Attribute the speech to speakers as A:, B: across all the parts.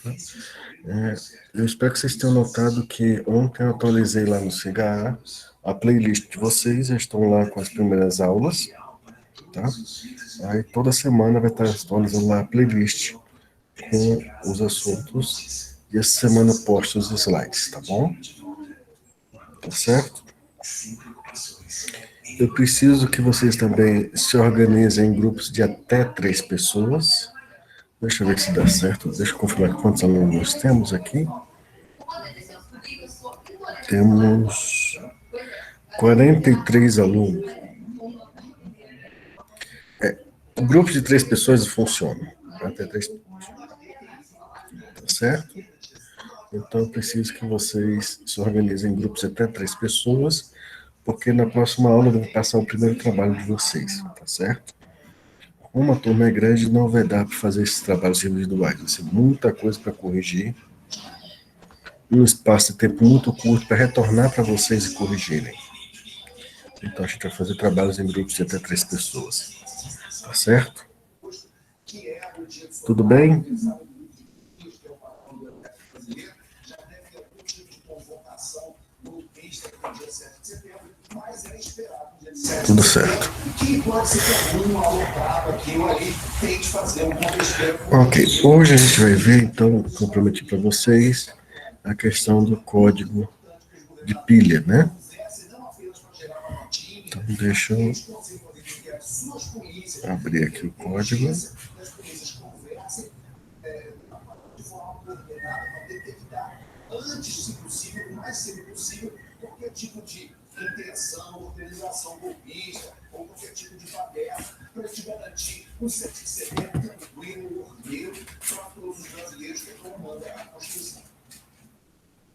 A: É, eu espero que vocês tenham notado que ontem eu atualizei lá no CHA a playlist de vocês, já estão lá com as primeiras aulas, tá? Aí toda semana vai estar atualizando lá a playlist com os assuntos e essa semana eu posto os slides, tá bom? Tá certo? Eu preciso que vocês também se organizem em grupos de até 3 pessoas. Deixa eu ver se dá certo. Deixa eu confirmar quantos alunos nós temos aqui. Temos 43 alunos. O grupo de 3 pessoas funciona. Até 3, tá certo? Então, eu preciso que vocês se organizem em grupos de até 3 pessoas, porque na próxima aula eu vou passar o primeiro trabalho de vocês, tá certo? Como a turma é grande, não vai dar para fazer esses trabalhos individuais. Vai ser muita coisa para corrigir, um espaço de tempo muito curto para retornar para vocês e corrigirem. Então, a gente vai fazer trabalhos em grupos de até 3 pessoas, tá certo? Tudo bem? Tudo certo. Ok, hoje a gente vai ver, então, como prometi para vocês, a questão do código de pilha, né? Então, deixa eu abrir aqui o código.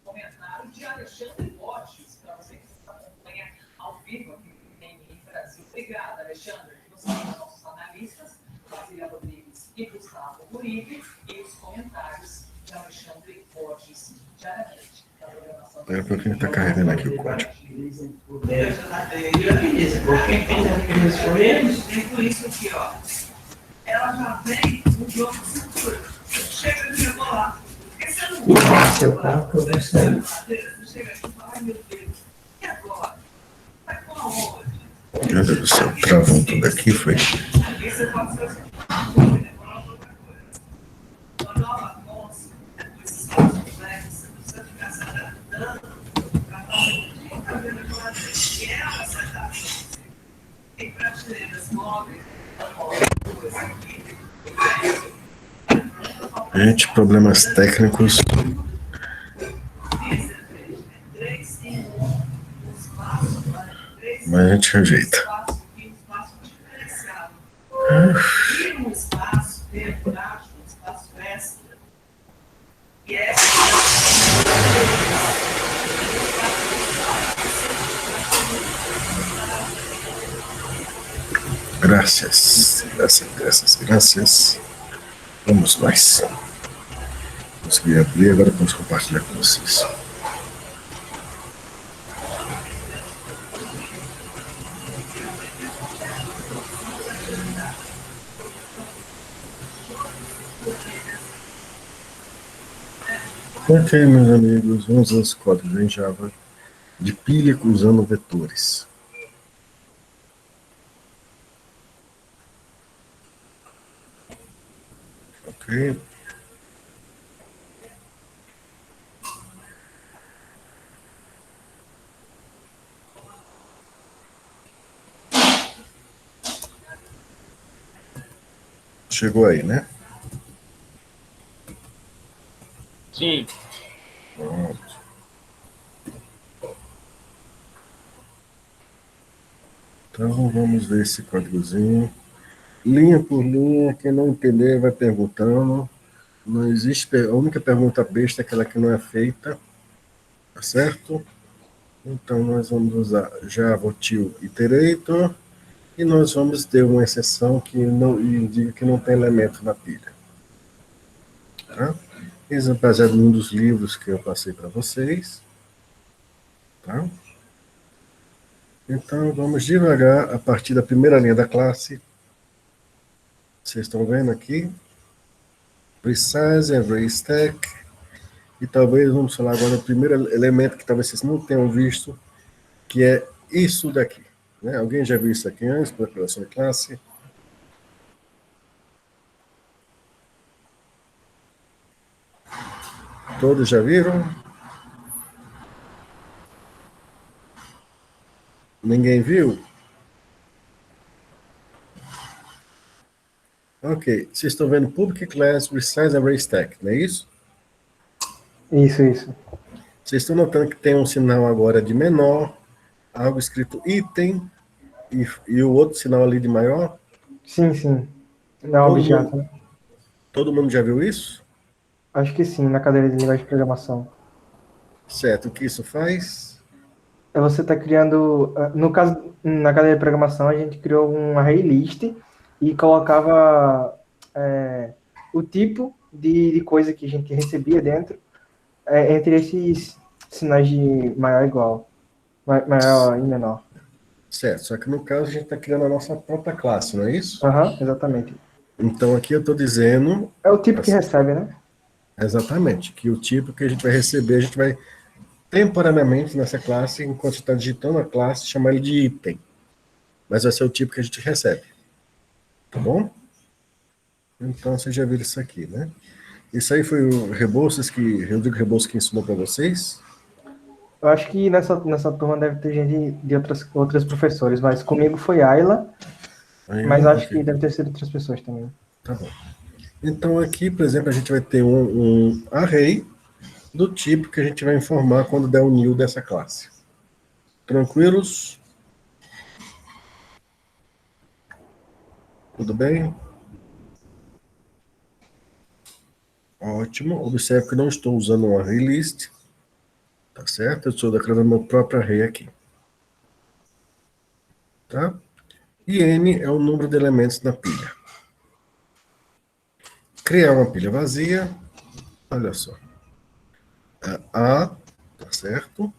B: Comentário de Alexandre Borges, para você que nos acompanha ao vivo aqui em Brasil. Obrigada, Alexandre. Você tem nossos analistas, Brasília Rodrigues e Gustavo Uribe, e os comentários de Alexandre Borges, diariamente, da programação.
A: Espera um pouquinho, está carregando aqui o código.
B: Por isso aqui, ó. Ela já vem no jogo de cintura. Chega de rebolar.
C: Seu papo, você.
A: Meu Deus do céu, travou tudo aqui, foi? Gente, problemas técnicos. Mas a gente rejeita. Graças, graças, graças, graças. Vamos nós. Consegui abrir, agora posso compartilhar com vocês. Ok, meus amigos, vamos aos códigos em Java de pilha usando vetores. Ok. Chegou aí, né?
D: Sim.
A: Pronto. Então, vamos ver esse códigozinho. Linha por linha, quem não entender vai perguntando. Não existe, a única pergunta besta é aquela que não é feita, tá certo? Então, nós vamos usar Java Util Iterator e nós vamos ter uma exceção que não indica que não tem elemento na pilha. Tá? Isso é baseado em um dos livros que eu passei para vocês. Tá? Então, vamos devagar a partir da primeira linha da classe. Vocês estão vendo aqui? Resize, Array Stack. E talvez vamos falar agora do primeiro elemento que talvez vocês não tenham visto, que é isso daqui. Né? Alguém já viu isso aqui antes, por declaração de classe? Todos já viram? Ninguém viu? Ok, vocês estão vendo Public Class Resize Array Stack, não é isso?
C: Isso.
A: Vocês estão notando que tem um sinal agora de menor, algo escrito item, e o outro sinal ali de maior?
C: Sim. Não é um
A: Todo
C: objeto,
A: mundo,
C: né?
A: todo mundo já viu isso?
C: Acho que sim, na cadeira de linguagem de programação.
A: Certo, o que isso faz?
C: É você está criando, no caso, na cadeira de programação, a gente criou um array list e colocava o tipo de coisa que a gente recebia dentro entre esses sinais de maior e igual, maior e menor.
A: Certo, só que no caso a gente está criando a nossa própria classe, não é isso?
C: Aham, exatamente.
A: Então aqui eu estou dizendo,
C: É o tipo que recebe, né?
A: exatamente, que o tipo que a gente vai receber, a gente vai temporariamente nessa classe, enquanto está digitando a classe, chamar ele de item. Mas vai ser o tipo que a gente recebe. Tá bom? Então vocês já viram isso aqui, né? Isso aí foi o Rebouças Rodrigo Rebouças que ensinou para vocês?
C: Eu acho que nessa turma deve ter gente de outras professores, mas comigo foi Ayla, mas acho que
A: Ok,
C: deve ter sido outras pessoas também.
A: tá bom. Então aqui, por exemplo, a gente vai ter um array do tipo que a gente vai informar quando der o new dessa classe. Tranquilos? Tudo bem? Ótimo. Observe que não estou usando um array list, tá certo? Eu estou declarando meu próprio array aqui. Tá? E N é o número de elementos na pilha. Criar uma pilha vazia, olha só. A, tá certo?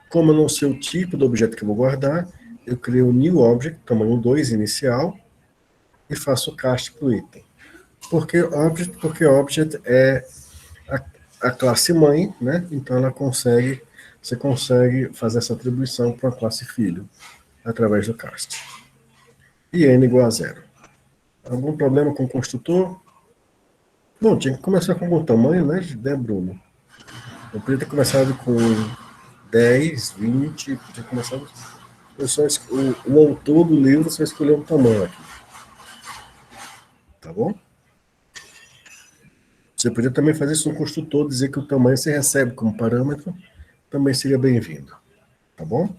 A: Como eu não sei o tipo do objeto que eu vou guardar, eu crio um new object, tamanho 2 inicial, e faço o cast para o item. Porque object é a classe mãe, né? Então você consegue fazer essa atribuição para a classe filho, através do cast. E n igual a zero. Algum problema com o construtor? Bom, tinha que começar com algum tamanho, né, Bruno? Eu podia ter começado com 10, 20, podia começado. O autor do livro só escolheu um tamanho aqui. Tá bom? Você podia também fazer isso no construtor, dizer que o tamanho você recebe como parâmetro, também seria bem-vindo. Tá bom?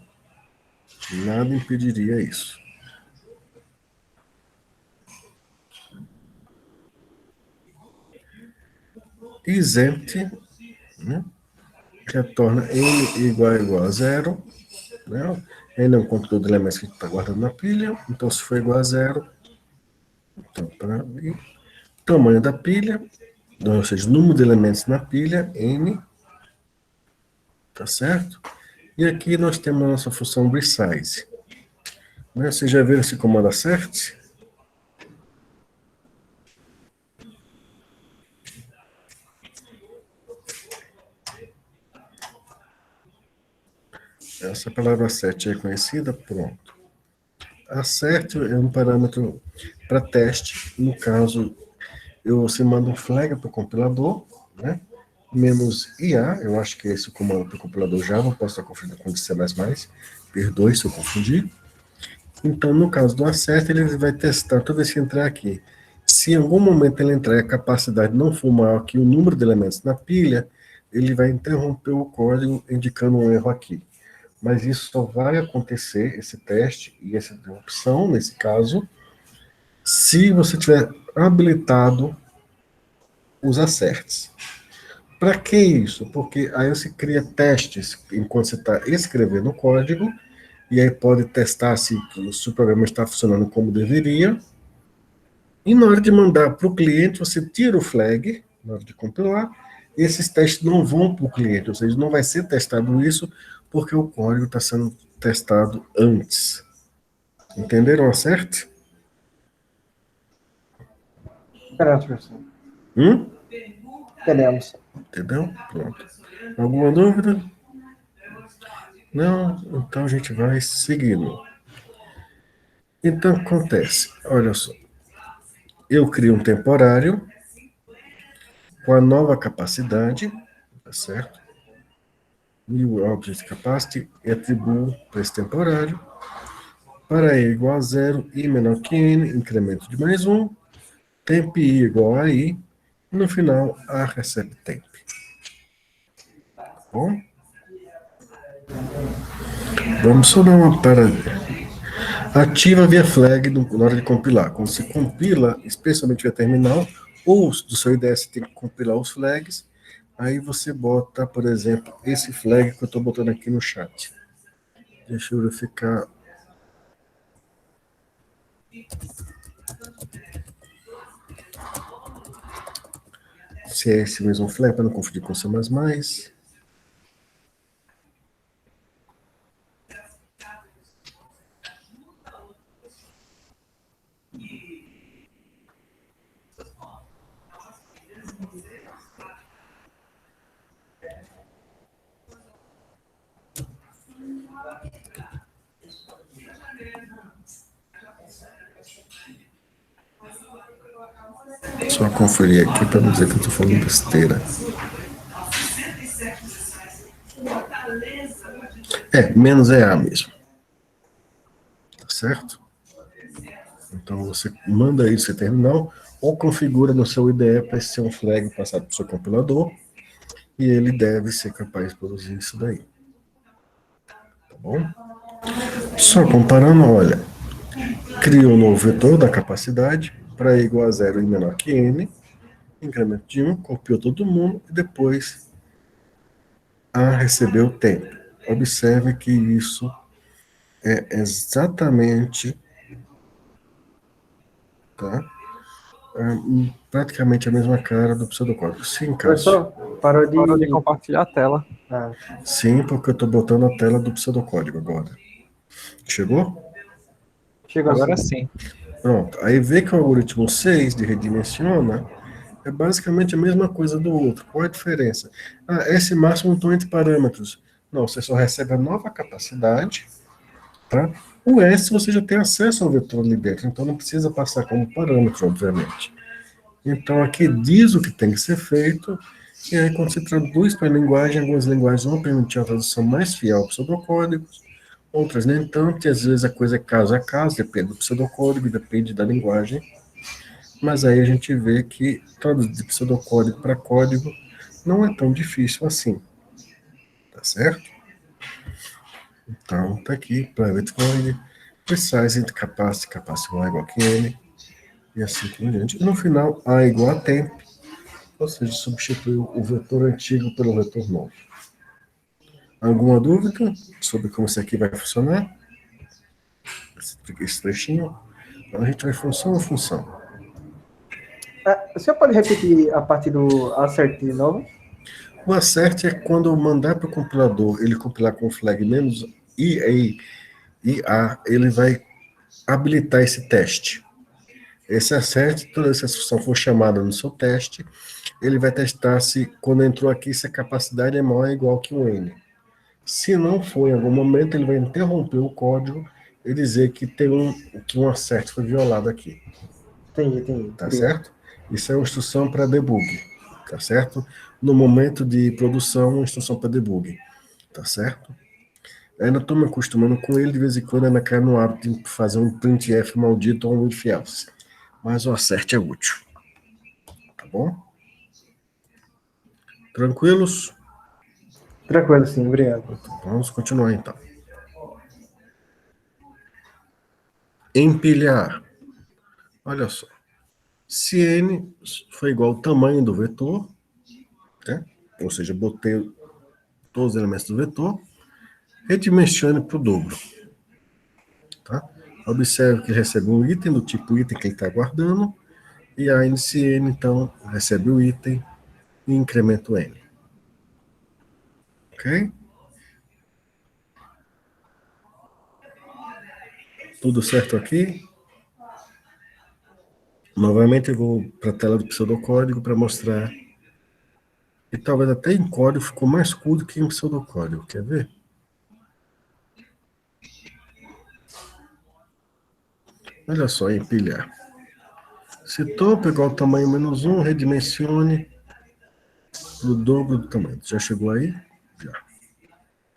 A: Nada impediria isso. Isempty, né, retorna n igual a zero. Né? N é um conteúdo de elementos que a gente está guardando na pilha. Então, se for igual a zero, então, tamanho da pilha, ou seja, número de elementos na pilha, n, tá certo? E aqui nós temos a nossa função resize. Né? Vocês já viram esse comando assert? Essa palavra assert é conhecida? Pronto. Assert é um parâmetro para teste. No caso, você manda um flag para o compilador, né? -ia, eu acho que é esse o comando para o compilador Java, posso estar confundindo com C++, perdoe se eu confundir. Então, no caso do assert, ele vai testar toda vez que entrar aqui. Se em algum momento ele entrar e a capacidade não for maior que o número de elementos na pilha, ele vai interromper o código indicando um erro aqui. Mas isso só vai acontecer, esse teste e essa interrupção, nesse caso, se você tiver habilitado os asserts. Para que isso? Porque aí você cria testes enquanto você está escrevendo o código, e aí pode testar se o programa está funcionando como deveria. E na hora de mandar para o cliente, você tira o flag, na hora de compilar, e esses testes não vão para o cliente, ou seja, não vai ser testado isso, porque o código está sendo testado antes. Entenderam a certo?
C: Espera, professor.
A: Hum?
C: Entendemos.
A: Entendeu? Pronto. Alguma dúvida? Não? Então a gente vai seguindo. Então acontece, olha só. Eu crio um temporário com a nova capacidade, tá certo? New Object Capacity e atribuo para esse temporário. Para E igual a zero, I menor que N, incremento de mais um, temp I igual a I, e no final A recebe temp. Bom? Vamos só dar uma parada. Ativa via flag na hora de compilar. Quando você compila, especialmente via terminal, ou do seu IDE você tem que compilar os flags, aí você bota, por exemplo, esse flag que eu estou botando aqui no chat. Deixa eu verificar. Se é esse mesmo flag, para não confundir com C++. Só conferir aqui para não dizer que eu estou falando besteira. Menos é A mesmo. Tá certo? Então você manda isso em terminal ou configura no seu IDE para esse ser um flag passado para o seu compilador e ele deve ser capaz de produzir isso daí. Tá bom? Só comparando, olha, cria um novo vetor da capacidade para I igual a zero e menor que N, incremento de 1, copiou todo mundo e depois A recebeu o tempo. Observe que isso é exatamente, tá? Praticamente a mesma cara do pseudocódigo. Sim, Cássio.
C: Professor, parou
E: Parou de
C: de.
E: compartilhar a tela.
C: Ah,
A: Sim, porque eu estou botando a tela do pseudocódigo agora. Chegou?
C: chegou
E: Agora
C: assim.
E: sim.
A: Pronto. Aí vê que o algoritmo 6 de redimensiona é basicamente a mesma coisa do outro. Qual é a diferença? S máximo estão entre parâmetros. Não, você só recebe a nova capacidade, tá? O S você já tem acesso ao vetor ali dentro, então não precisa passar como parâmetro, obviamente. Então aqui diz o que tem que ser feito, e aí quando você traduz para a linguagem, algumas linguagens vão permitir a tradução mais fiel ao pseudocódigo, outras nem tanto, e às vezes a coisa é caso a caso, depende do pseudocódigo, depende da linguagem. Mas aí a gente vê que traduzir de pseudocódigo para código não é tão difícil assim. Tá certo? Então, tá aqui, private void, precise entre capacity, capacity A igual a N, e assim por diante. E no final, A igual a temp, ou seja, substituiu o vetor antigo pelo vetor novo. Alguma dúvida sobre como isso aqui vai funcionar? Esse trechinho? Então a gente vai função a função.
C: O senhor pode repetir a parte do assert de novo?
A: O assert é quando eu mandar para o compilador ele compilar com o flag menos IA, ele vai habilitar esse teste. Esse assert, toda essa função for chamada no seu teste, ele vai testar se, quando entrou aqui, se a capacidade é maior ou igual que o N. Se não for, em algum momento, ele vai interromper o código e dizer que que um assert foi violado aqui.
C: Entendi.
A: Tá certo? Isso é uma instrução para debug. Tá certo? No momento de produção, uma instrução para debug. Tá certo? Ainda estou me acostumando com ele, de vez em quando ainda cai no hábito de fazer um printf maldito ou um if else. Mas o assert é útil. Tá bom? Tranquilos?
C: Tranquilo, sim, obrigado.
A: Vamos continuar então. Empilhar. Olha só. Se n foi igual ao tamanho do vetor, né? Ou seja, botei todos os elementos do vetor, redimensione para o dobro. Tá? Observe que recebe um item do tipo item que ele está guardando, e a NCN, então, recebe o item e incrementa o N. Ok? Tudo certo aqui? Novamente eu vou para a tela do pseudocódigo para mostrar E talvez até em código ficou mais cool do que em pseudocódigo. Quer ver? Olha só, empilhar. Se topo igual ao tamanho menos 1, redimensione o dobro do tamanho. Já chegou aí? Já.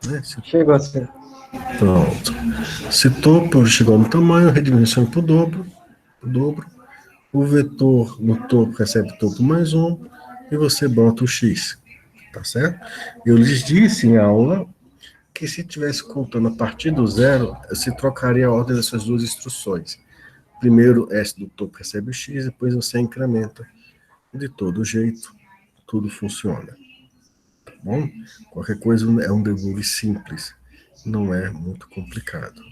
A: Né?
C: Chegou assim.
A: Pronto. Se topo chegou no tamanho, redimensione para o dobro. O dobro. O vetor no topo recebe topo mais 1. E você bota o x. Tá certo? Eu lhes disse em aula que se estivesse contando a partir do zero, se trocaria a ordem dessas duas instruções. Primeiro, S do topo recebe o x, depois você incrementa. De todo jeito, tudo funciona. Tá bom? Qualquer coisa é um debug simples. Não é muito complicado.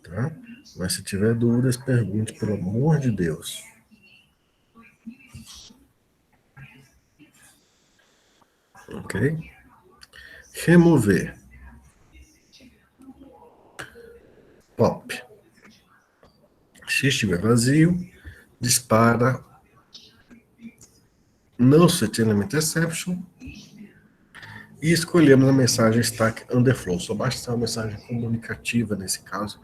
A: Tá? Mas se tiver dúvidas, pergunte, pelo amor de Deus. Ok? Remover. Pop. Se estiver vazio, dispara no set element exception e escolhemos a mensagem stack underflow. Só basta ser uma mensagem comunicativa nesse caso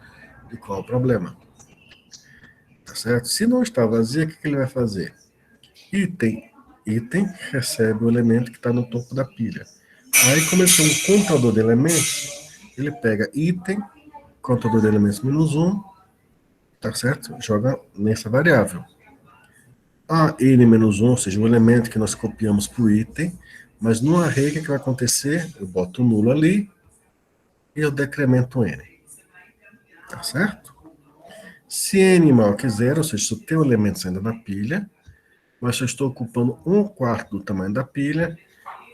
A: de qual o problema. Tá certo? Se não está vazia, o que ele vai fazer? Item recebe o elemento que está no topo da pilha. Aí, como ele tem um contador de elementos, ele pega item, contador de elementos menos 1, tá certo? Joga nessa variável. A n menos 1, ou seja, o elemento que nós copiamos para o item, mas no array, o que vai acontecer? Eu boto o nulo ali e eu decremento n. Tá certo? Se n maior que 0, ou seja, se eu tenho elementos ainda na pilha, mas se eu estou ocupando 1/4 do tamanho da pilha,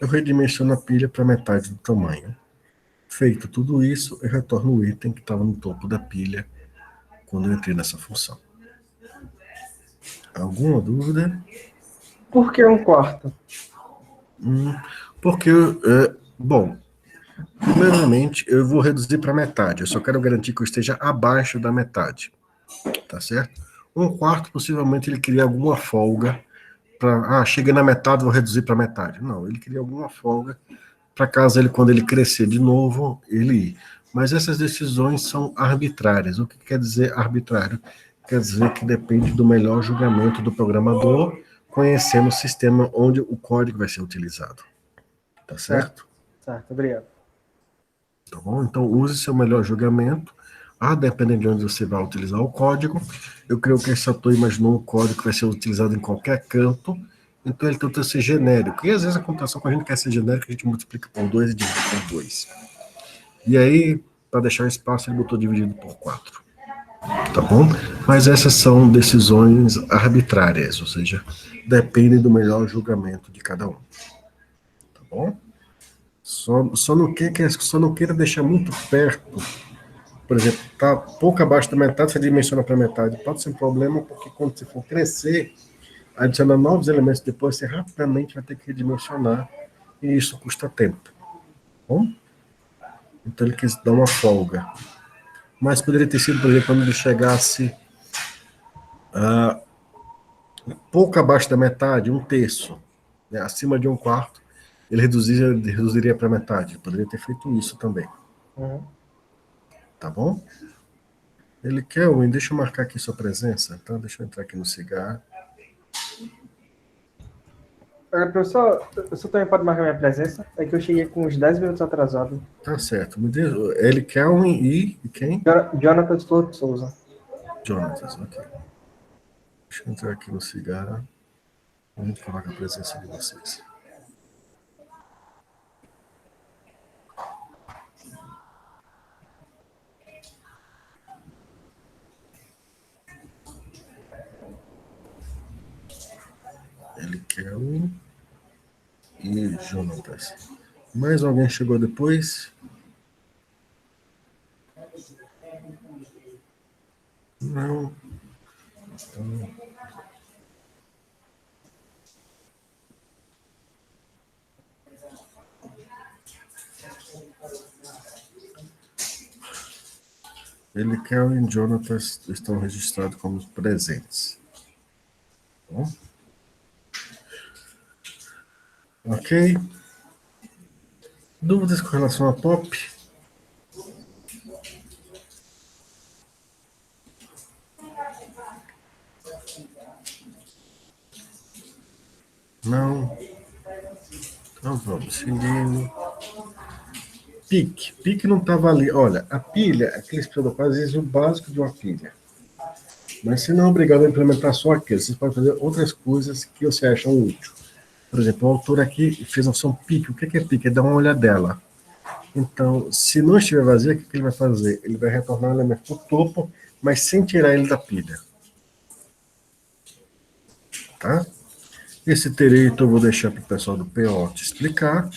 A: eu redimensiono a pilha para metade do tamanho. Feito tudo isso, eu retorno o item que estava no topo da pilha quando eu entrei nessa função. Alguma dúvida?
C: Por que 1/4?
A: Porque, bom, primeiramente, eu vou reduzir para metade. Eu só quero garantir que eu esteja abaixo da metade. Tá certo? 1/4, possivelmente, ele queria alguma folga para, chega na metade, vou reduzir para metade. Não, ele queria alguma folga para caso ele, quando ele crescer de novo, ele ir. Mas essas decisões são arbitrárias. O que quer dizer arbitrário? Quer dizer que depende do melhor julgamento do programador, conhecendo o sistema onde o código vai ser utilizado. Tá certo?
C: Certo, obrigado.
A: Tá bom? Então, use seu melhor julgamento. Dependendo de onde você vai utilizar o código. Eu creio que esse autor imaginou um código que vai ser utilizado em qualquer canto. Então, ele tenta ser genérico. E, às vezes, a computação, quando a gente quer ser genérico, a gente multiplica por 2 e divide por 2. E aí, para deixar espaço, ele botou dividido por 4. Tá bom? Mas essas são decisões arbitrárias, ou seja, dependem do melhor julgamento de cada um. Tá bom? Só não queira deixar muito perto. Por exemplo, está pouco abaixo da metade, você dimensiona para metade. Pode ser um problema, porque quando você for crescer, adicionar novos elementos depois, você rapidamente vai ter que redimensionar, e isso custa tempo. Tá bom? Então ele quis dar uma folga. Mas poderia ter sido, por exemplo, quando ele chegasse pouco abaixo da metade, 1/3, né, acima de 1/4, ele reduziria para metade. Poderia ter feito isso também. Tá bom? Ele quer, Win, deixa eu marcar aqui sua presença, tá? Deixa eu entrar aqui no cigarro.
C: Professor, o senhor também pode marcar minha presença? É que eu cheguei com uns 10 minutos atrasado.
A: Tá certo. Me diz, ele Kelvin e quem?
C: Jonathan Flor de Souza.
A: Jonatas, ok. Deixa eu entrar aqui no cigarro. A gente coloca a presença de vocês. Ele Kelvin e Jonatas. Mais alguém chegou depois? Não. Então, ele, Kelvin e Jonatas estão registrados como presentes. Bom? Ok? Dúvidas com relação a POP? Não? Então vamos seguindo. Pique não estava ali. Olha, a pilha, aquele explicador faz o básico de uma pilha. Mas você não é obrigado a implementar só aquilo. Você pode fazer outras coisas que você acha útil. Por exemplo, o autor aqui fez a opção pique. O que é pique? É dar uma olhadela. Então, se não estiver vazia, o que ele vai fazer? Ele vai retornar o elemento para o topo, mas sem tirar ele da pilha. Tá? Esse iterator eu vou deixar para o pessoal do PO te explicar,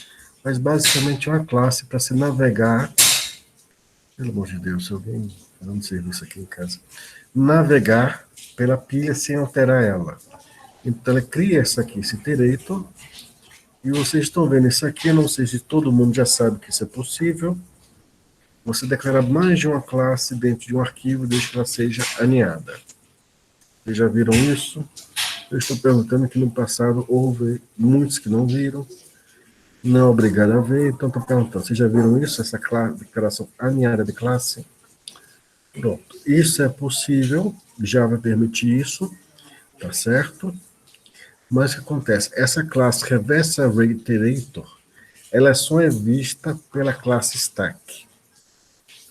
A: mas basicamente é uma classe para se navegar. Pelo amor de Deus, se alguém fazendo serviço aqui em casa. Navegar pela pilha sem alterar ela. Então, ela cria essa aqui, esse iterator, e vocês estão vendo isso aqui, eu não sei se todo mundo já sabe que isso é possível. Você declara mais de uma classe dentro de um arquivo, desde que ela seja aninhada. Vocês já viram isso? Eu estou perguntando que no passado houve muitos que não viram. Não é obrigado a ver, então estou perguntando. Vocês já viram isso, essa declaração aninhada de classe? Pronto. Isso é possível, Java permite isso, tá certo? Mas o que acontece? Essa classe reverse array iterator, ela só é vista pela classe stack.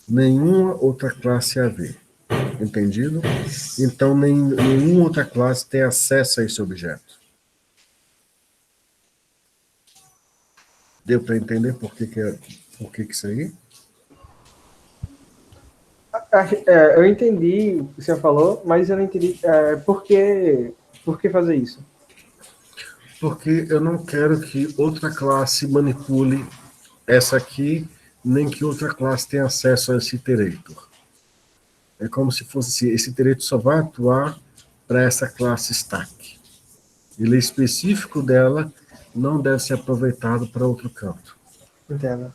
A: Nenhuma outra classe AV. Entendido? Então, nenhuma outra classe tem acesso a esse objeto. Deu para entender por que isso aí?
C: Eu entendi o que você falou, mas eu não entendi por que fazer isso.
A: Porque eu não quero que outra classe manipule essa aqui, nem que outra classe tenha acesso a esse iterator. É como se fosse esse iterator só vai atuar para essa classe stack. Ele é específico dela, não deve ser aproveitado para outro canto.
C: Entendo.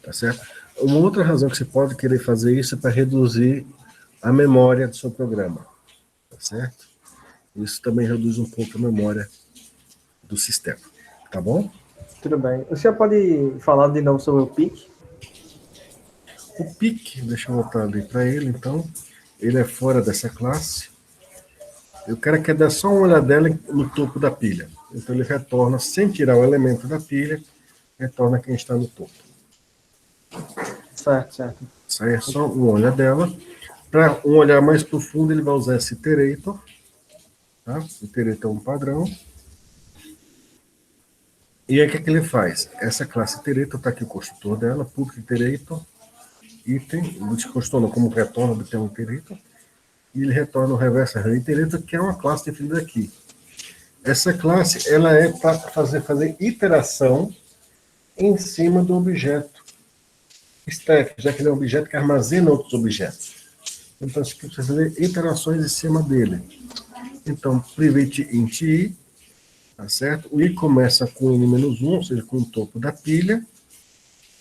A: Tá certo? Uma outra razão que você pode querer fazer isso é para reduzir a memória do seu programa. Tá certo? Isso também reduz um pouco a memória do sistema. Tá bom?
C: Tudo bem. O senhor pode falar de novo sobre o PIC?
A: O pique, deixa eu voltar ali para ele, então. Ele é fora dessa classe. Eu quero que dê só uma olhadela no topo da pilha. Então ele retorna, sem tirar o elemento da pilha, retorna quem está no topo.
C: Certo.
A: Isso aí é só uma olhadela. Para um olhar mais profundo, ele vai usar esse iterator. Tá? O iterator é um padrão. E aí o que ele faz? Essa classe iterator, está aqui o construtor dela, public iterator, item, o construtor não, como retorno do termo iterator, e ele retorna o reverse array iterator, que é uma classe definida aqui. Essa classe, ela é para fazer iteração em cima do objeto stack, já que ele é um objeto que armazena outros objetos. Então, você precisa fazer iterações em cima dele. Então, private int i, tá certo? O i começa com n-1, ou seja, com o topo da pilha.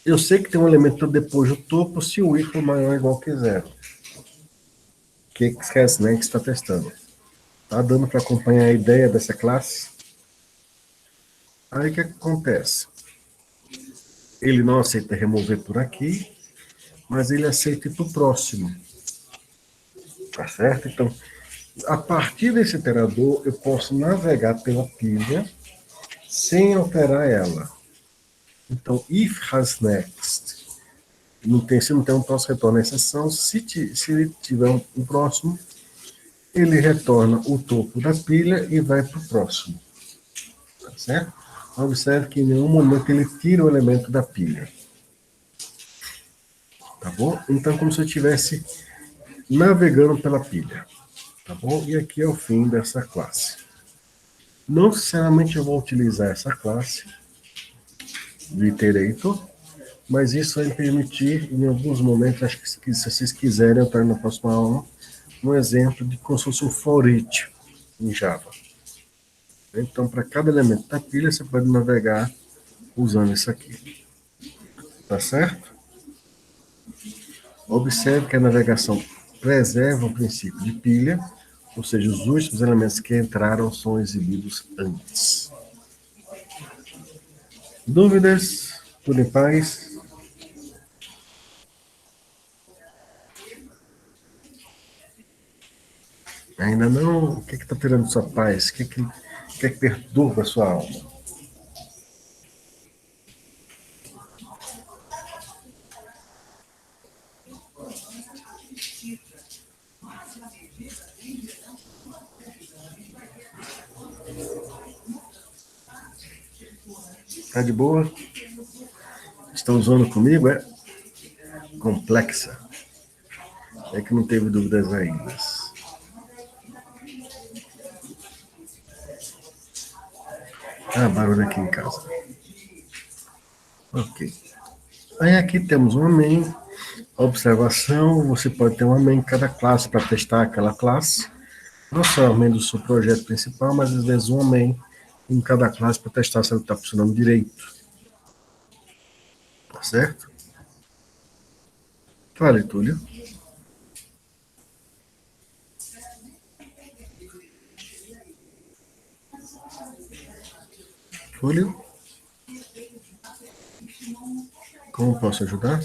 A: Eu sei que tem um elemento depois do topo se o i for maior ou igual que 0. Que esquece, né, que está testando. Tá dando para acompanhar a ideia dessa classe? Aí o que acontece? Ele não aceita remover por aqui, mas ele aceita ir para o próximo. Tá certo? Então, a partir desse iterador, eu posso navegar pela pilha sem alterar ela. Então, if has next, se não tem um próximo, retorna a exceção. Se ele tiver um próximo, ele retorna o topo da pilha e vai para o próximo. Tá certo? Observe que em nenhum momento ele tira o elemento da pilha. Tá bom? Então, como se eu estivesse navegando pela pilha. Tá bom? E aqui é o fim dessa classe. Não necessariamente eu vou utilizar essa classe do iterator, mas isso vai me permitir, em alguns momentos, acho que se vocês quiserem, eu trago na próxima aula, um exemplo de como se fosse um for each em Java. Então, para cada elemento da pilha, você pode navegar usando isso aqui. Tá certo? Observe que a navegação preserva o princípio de pilha, ou seja, os últimos elementos que entraram são exibidos antes. Dúvidas? Tudo em paz? Ainda não? O que está tirando sua paz? O que perturba a sua alma? Tá de boa? Estão zoando comigo? É complexa. É que não teve dúvidas ainda. Ah, barulho aqui em casa. Ok. Aí aqui temos um amém. Observação, você pode ter um amém em cada classe para testar aquela classe. Não só o amém do seu projeto principal, mas às vezes um amém em cada classe para testar se ela está funcionando direito. Tá certo? Fale, Túlio. Túlio? Como posso ajudar?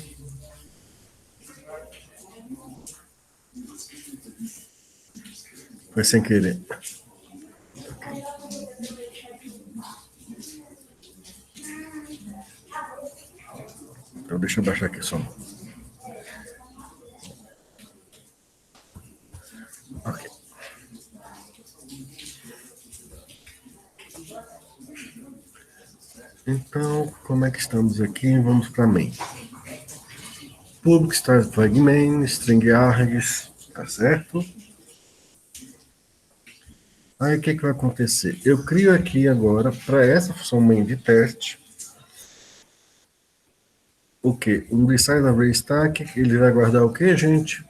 A: Foi sem querer. Então deixa eu baixar aqui só. Ok. Então, como é que estamos aqui? Vamos para main. Public start flag main, string args, tá certo? Aí o que vai acontecer? Eu crio aqui agora, para essa função main de teste, o quê? Um resize array stack, ele vai guardar o quê, gente?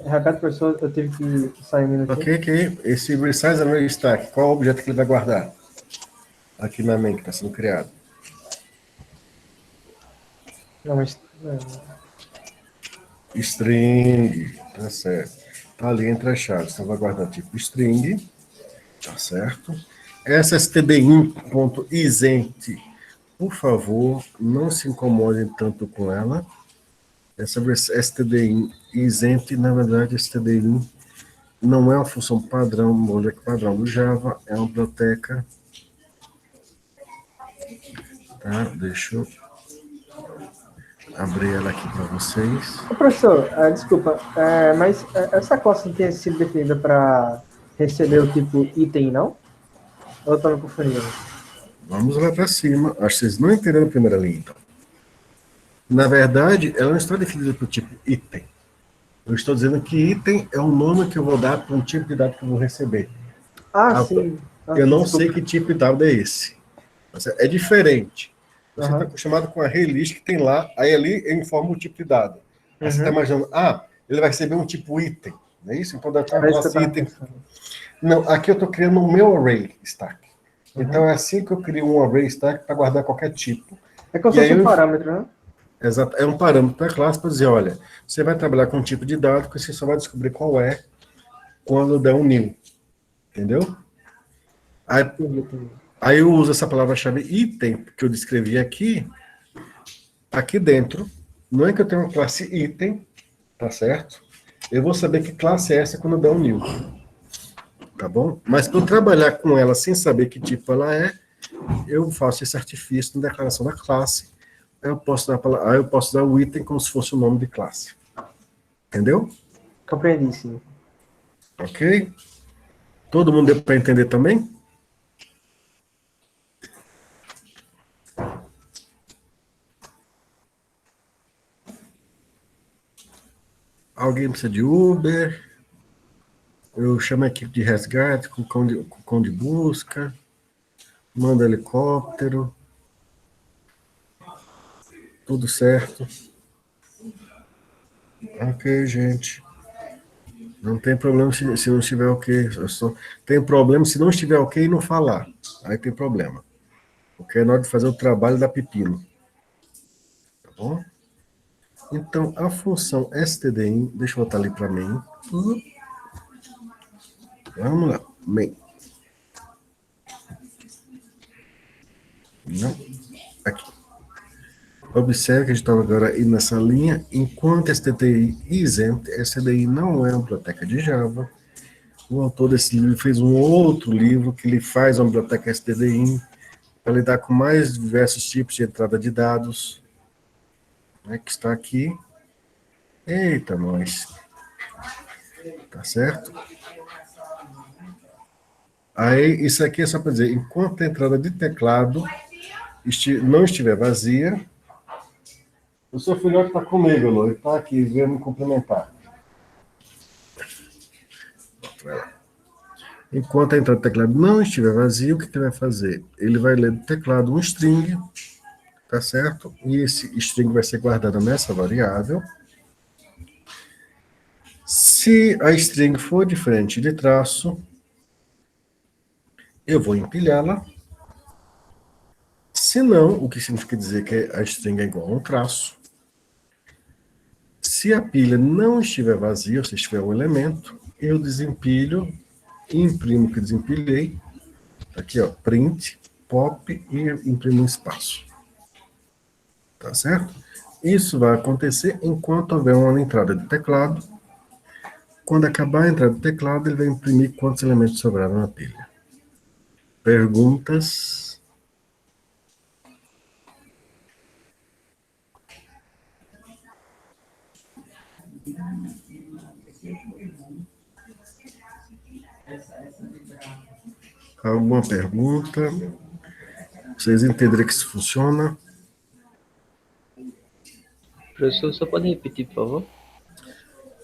C: Repete, professor, eu tive que sair um minutinho.
A: Ok. Esse resize array stack, qual é o objeto que ele vai guardar? Aqui na main que está sendo criado.
C: Não, mas...
A: String, tá certo. Tá ali entre as chaves, então vai guardar tipo string, tá certo. Essa stdin.isent, por favor, não se incomodem tanto com ela. Essa stdin isent, na verdade, stdin não é uma função padrão, modelo padrão do Java, é uma biblioteca. Tá, deixa eu abrir ela aqui para vocês.
C: Professor, desculpa, mas essa classe não tem sido definida para receber o tipo item, não? Ou eu estou me confundindo?
A: Vamos lá para cima. Acho que vocês não entenderam a primeira linha, então. Na verdade, ela não está definida por tipo item. Eu estou dizendo que item é o nome que eu vou dar para um tipo de dado que eu vou receber.
C: Sim.
A: Eu não sei que tipo de dado é esse. É diferente. Você está acostumado com a array list que tem lá, aí ali eu informo o tipo de dado. Aí você está imaginando, ele vai receber um tipo item, não é isso? Então deve estar classe item. Não, aqui eu estou criando o meu array stack. Então é assim que eu crio um array stack para guardar qualquer tipo.
C: É como se fosse um parâmetro, né?
A: Exato, é um parâmetro da classe para dizer, olha, você vai trabalhar com um tipo de dado que você só vai descobrir qual é quando der um new. Entendeu? Aí eu uso essa palavra-chave item, que eu descrevi aqui dentro. Não é que eu tenho uma classe item, tá certo? Eu vou saber que classe é essa quando der um new. Tá bom? Mas para eu trabalhar com ela sem saber que tipo ela é, eu faço esse artifício na declaração da classe. Aí eu posso dar o item como se fosse o nome de classe. Entendeu?
C: Compreendi, sim.
A: Ok? Todo mundo deu para entender também? Alguém precisa de Uber? Eu chamo a equipe de resgate com cão de busca, mando helicóptero, tudo certo. Ok, gente. Não tem problema se não estiver ok. Tem problema se não estiver ok e não falar. Aí tem problema. Porque é na hora de fazer o trabalho da pepino. Tá bom? Então, a função stdin, deixa eu botar ali para mim. Vamos lá, main. Não, aqui. Observe que a gente estava agora aí nessa linha, enquanto stdi isent, stdi não é uma biblioteca de Java. O autor desse livro fez um outro livro que ele faz uma biblioteca stdin para lidar com mais diversos tipos de entrada de dados, né, que está aqui. Eita, nós. Tá certo? Aí, isso aqui é só para dizer, enquanto a entrada de teclado não estiver vazia, o seu filhote está comigo, Lô, ele está aqui, veio me cumprimentar. Enquanto a entrada de teclado não estiver vazia, o que ele vai fazer? Ele vai ler do teclado um string, tá certo? E esse string vai ser guardado nessa variável. Se a string for diferente de traço, eu vou empilhá-la. Se não, o que significa dizer que a string é igual a um traço. Se a pilha não estiver vazia, ou se estiver um elemento, eu desempilho, imprimo o que desempilhei. Aqui, ó, print, pop e imprimo um espaço. Tá certo? Isso vai acontecer enquanto houver uma entrada de teclado. Quando acabar a entrada do teclado, ele vai imprimir quantos elementos sobraram na pilha. Perguntas? Alguma pergunta? Vocês entenderem que isso funciona?
D: Professor, só pode repetir, por favor?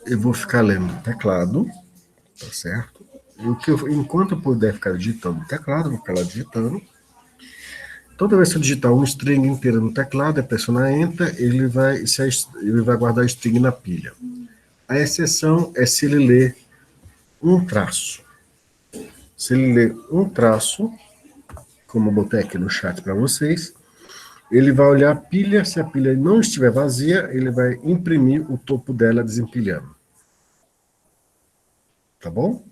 A: Eu vou ficar lendo o teclado, tá certo? Enquanto eu puder ficar digitando o teclado, vou ficar lá digitando. Toda vez que eu digitar uma string inteira no teclado, é pressionar Enter, ele vai guardar a string na pilha. A exceção é se ele ler um traço. Se ele ler um traço, como eu botei aqui no chat para vocês, ele vai olhar a pilha, se a pilha não estiver vazia, ele vai imprimir o topo dela desempilhando. Tá bom?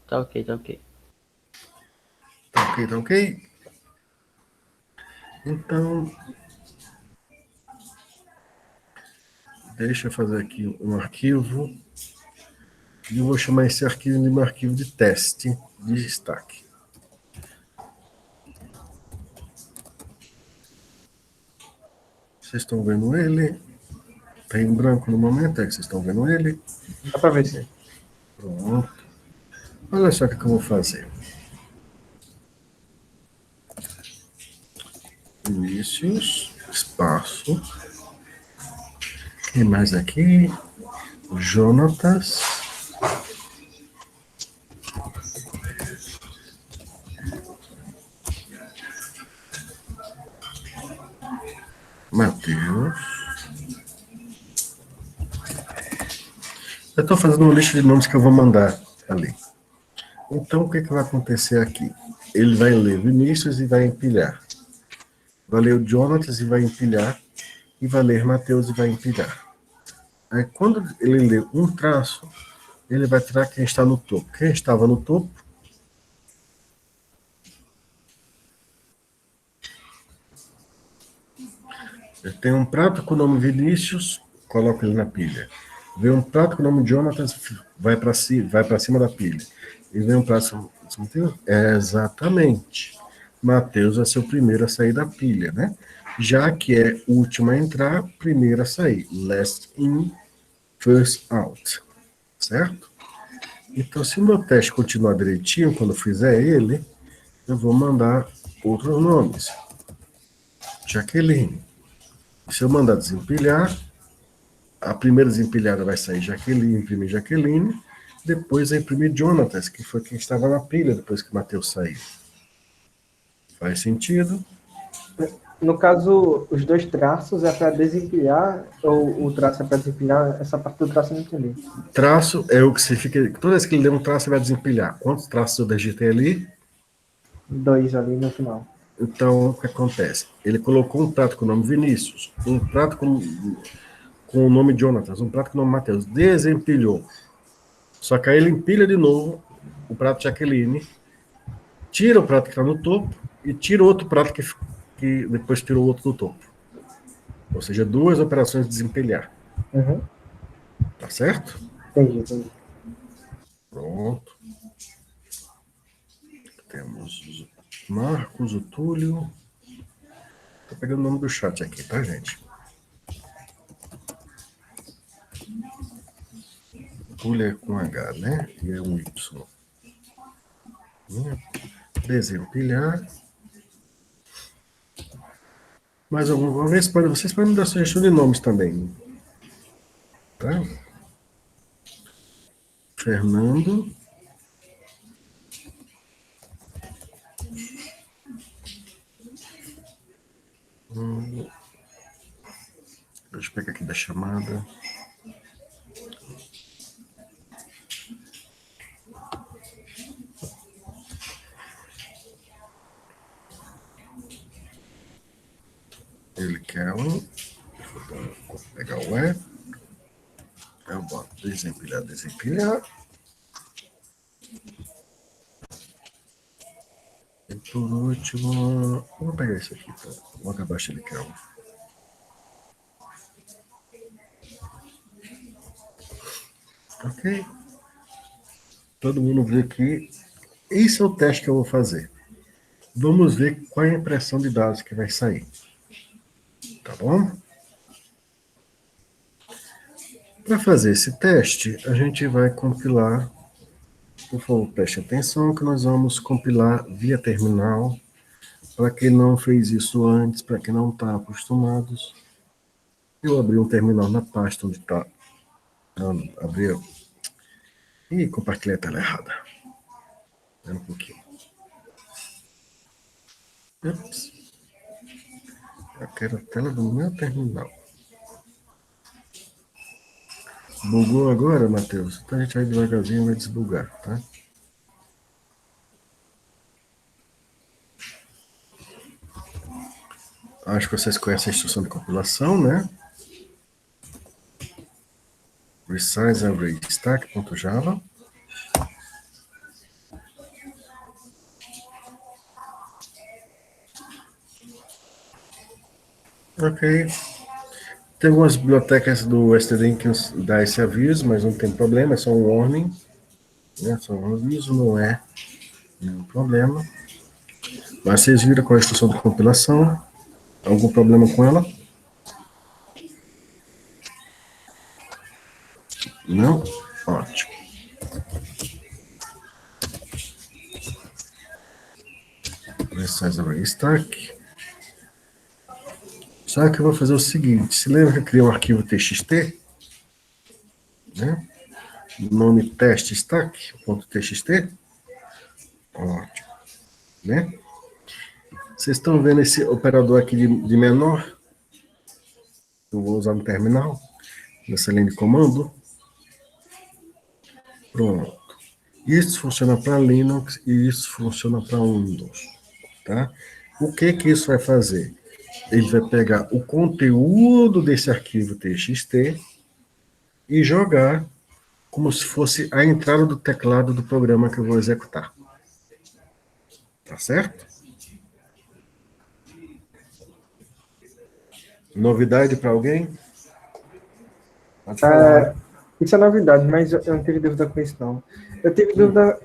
D: Tá ok, tá ok.
A: Tá ok, tá ok? Então, deixa eu fazer aqui um arquivo. E eu vou chamar esse arquivo de um arquivo de teste de destaque. Vocês estão vendo ele? Está em branco no momento, é que vocês estão vendo ele?
C: Dá para ver sim.
A: Pronto. Olha só o que eu vou fazer. Vinícius, espaço. Quem mais aqui? Jonatas. Matheus. Eu estou fazendo uma lista de nomes que eu vou mandar ali. Então, o que vai acontecer aqui? Ele vai ler Vinícius e vai empilhar. Vai ler o Jonatas e vai empilhar. E vai ler Matheus e vai empilhar. Aí, quando ele ler um traço, ele vai tirar quem está no topo. Quem estava no topo, eu tenho um prato com o nome Vinícius, coloco ele na pilha. Vem um prato com o nome Jonatas, vai para cima da pilha. E vem um prato... Exatamente. Matheus vai ser o primeiro a sair da pilha, né? Já que é o último a entrar, primeiro a sair. Last in, first out. Certo? Então, se o meu teste continuar direitinho, quando eu fizer ele, eu vou mandar outros nomes. Jaqueline. Se eu mandar desempilhar, a primeira desempilhada vai sair Jaqueline, imprimir Jaqueline, depois vai imprimir Jonatas, que foi quem estava na pilha depois que Matheus saiu. Faz sentido?
C: No caso, os dois traços é para desempilhar, ou o traço é para desempilhar? Essa parte do traço eu não entendi.
A: Traço é o que significa... Toda vez que ele der um traço, ele vai desempilhar. Quantos traços eu digitei ali?
C: 2 ali no final.
A: Então, o que acontece? Ele colocou um prato com o nome Vinícius, um prato com com o nome Jonatas, um prato com o nome Matheus, desempilhou. Só que aí ele empilha de novo o prato de Jaqueline, tira o prato que está no topo e tira outro prato que depois tirou o outro do topo. Ou seja, 2 operações de desempilhar.
C: Uhum.
A: Tá certo?
C: Entendi.
A: Pronto. Temos o Marcos, o Túlio. Tô pegando o nome do chat aqui, tá, gente? Túlio é com H, né? E é um Y. Desempilhar. Mais alguma vez, vocês podem me dar sugestão de nomes também. Tá? Fernando. Deixa eu pegar aqui da chamada. Ele quer um. Vou pegar o E. Eu boto desempilhar, desempilhar. E por último, vou pegar esse aqui, tá? Vou acabar achando ele quer um. Ok? Todo mundo vê que esse é o teste que eu vou fazer. Vamos ver qual é a impressão de dados que vai sair. Tá bom? Para fazer esse teste, a gente vai compilar. Por favor, preste atenção que nós vamos compilar via terminal. Para quem não fez isso antes, para quem não está acostumados, eu abri um terminal na pasta onde está. Abri. E compartilhei a tela errada. Um pouquinho. Ups. Eu quero a tela do meu terminal. Bugou agora, Matheus? Então a gente vai devagarzinho e vai desbugar, tá? Acho que vocês conhecem a instrução de compilação, né? Resize array stack.java. Ok. Tem algumas bibliotecas do stdin que dá esse aviso, mas não tem problema, é só um warning. Né? Só um aviso, não é nenhum problema. Mas vocês viram qual é a instrução de compilação? Algum problema com ela? Não? Ótimo. Resize array stack. Só que eu vou fazer o seguinte, se lembra que eu criei um arquivo txt, né? Nome teste stack.txt. Ótimo, né? Vocês estão vendo esse operador aqui de menor? Eu vou usar no terminal, nessa linha de comando. Pronto. Isso funciona para Linux e isso funciona para Windows, tá? O que isso vai fazer? Ele vai pegar o conteúdo desse arquivo txt e jogar como se fosse a entrada do teclado do programa que eu vou executar. Tá certo? Novidade para alguém? Pode falar.
C: Isso é novidade, mas eu não tive dúvida com isso, não. Eu tive dúvida...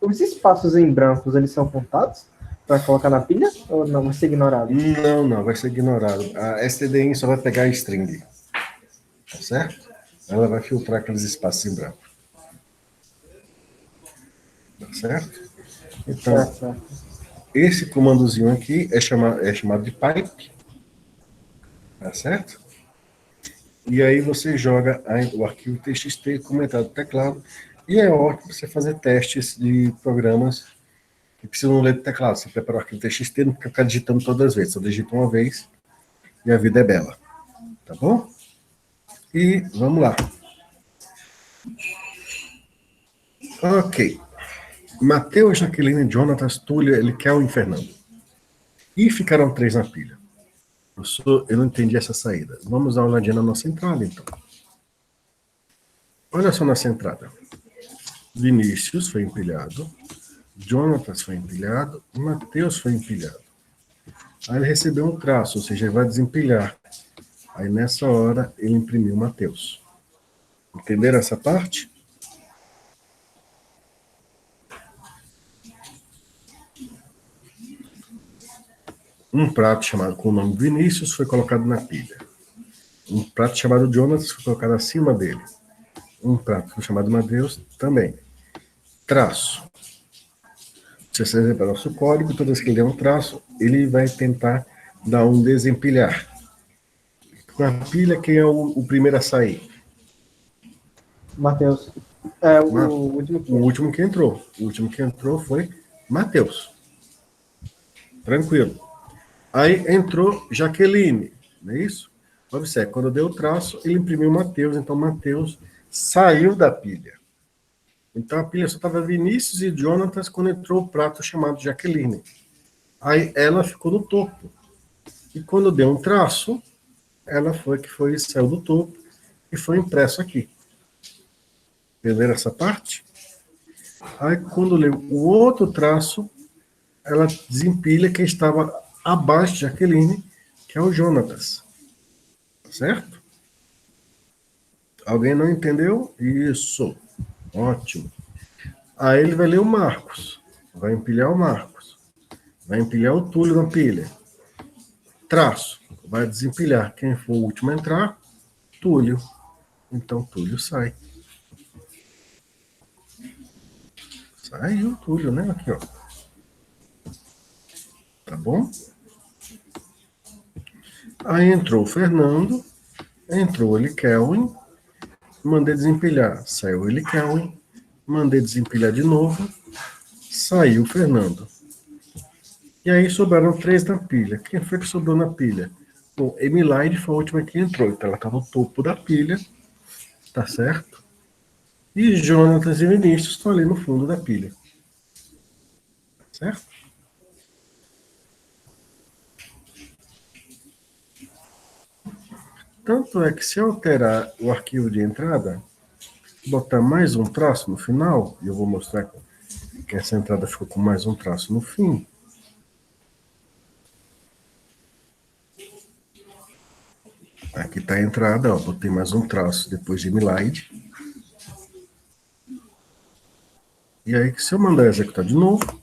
C: os espaços em brancos, eles são contados para colocar na pilha ou não? Vai ser ignorado?
A: Não, vai ser ignorado. A stdin só vai pegar a string. Tá certo? Ela vai filtrar aqueles espaços em branco. Tá certo? Então,
C: Certo.
A: esse comandozinho aqui é chamado de pipe. Tá certo? E aí você joga o arquivo txt como entrada do teclado. E é ótimo você fazer testes de programas que precisam ler do teclado. Você prepara o arquivo txt, não fica digitando todas as vezes. Só digita uma vez e a vida é bela. Tá bom? E vamos lá. Ok. Matheus, Jaqueline, Jonatas, Túlio, ele quer e Fernando. E ficaram 3 na pilha. Professor, eu não entendi essa saída. Vamos dar uma olhadinha na nossa entrada, então. Olha só nossa entrada. Vinícius foi empilhado, Jonatas foi empilhado, Mateus foi empilhado. Aí ele recebeu um traço, ou seja, ele vai desempilhar. Aí nessa hora ele imprimiu Mateus. Entenderam essa parte? Um prato chamado com o nome Vinícius foi colocado na pilha. Um prato chamado Jonatas foi colocado acima dele. Um prato chamado Mateus também. Traço. Se você lembrar nosso código, toda vez que ele der um traço, ele vai tentar dar um desempilhar. Na pilha, quem é o primeiro a sair?
C: Matheus.
A: O último que entrou. O último que entrou foi Mateus. Tranquilo. Aí entrou Jaqueline, não é isso? Observe, quando deu o traço, ele imprimiu Mateus, então Mateus saiu da pilha. Então a pilha só estava Vinícius e Jonatas quando entrou o prato chamado Jaqueline. Aí ela ficou no topo. E quando deu um traço, ela saiu do topo e foi impresso aqui. Entenderam essa parte? Aí quando leu o outro traço, ela desempilha quem estava abaixo de Jaqueline, que é o Jonatas. Certo? Alguém não entendeu? Isso. Ótimo. Aí ele vai ler o Marcos. Vai empilhar o Marcos. Vai empilhar o Túlio na pilha. Traço. Vai desempilhar. Quem for o último a entrar? Túlio. Então Túlio sai. Saiu o Túlio, né? Aqui, ó. Tá bom? Aí entrou o Fernando. Entrou ele Kelvin. Mandei desempilhar. Saiu ele Kelvin. Mandei desempilhar de novo. Saiu o Fernando. E aí sobraram 3 na pilha. Quem foi que sobrou na pilha? Bom, Emilaide foi a última que entrou. Então ela está no topo da pilha. Tá certo? E Jonatas e Vinícius estão ali no fundo da pilha. Certo? Tanto é que se eu alterar o arquivo de entrada, botar mais um traço no final, e eu vou mostrar que essa entrada ficou com mais um traço no fim. Aqui está a entrada, ó, botei mais um traço depois de Emilaide. E aí, se eu mandar executar de novo,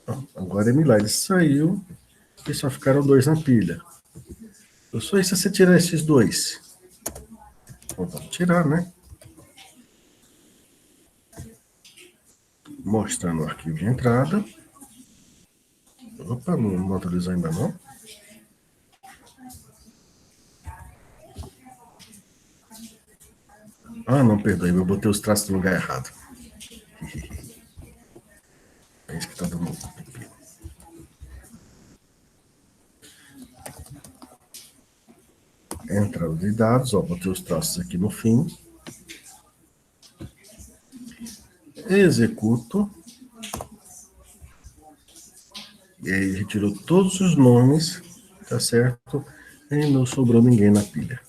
A: ó, agora Emilaide saiu e só ficaram 2 na pilha. Eu só isso se você tirar esses 2. Então, vamos tirar, né? Mostrando o arquivo de entrada. Opa, não atualizou ainda não. Ah, não, perdoe, eu botei os traços no lugar errado. É isso que tá dando pepino. Entrada de dados, ó, botei os traços aqui no fim. Executo. E aí retirou todos os nomes, tá certo? E não sobrou ninguém na pilha.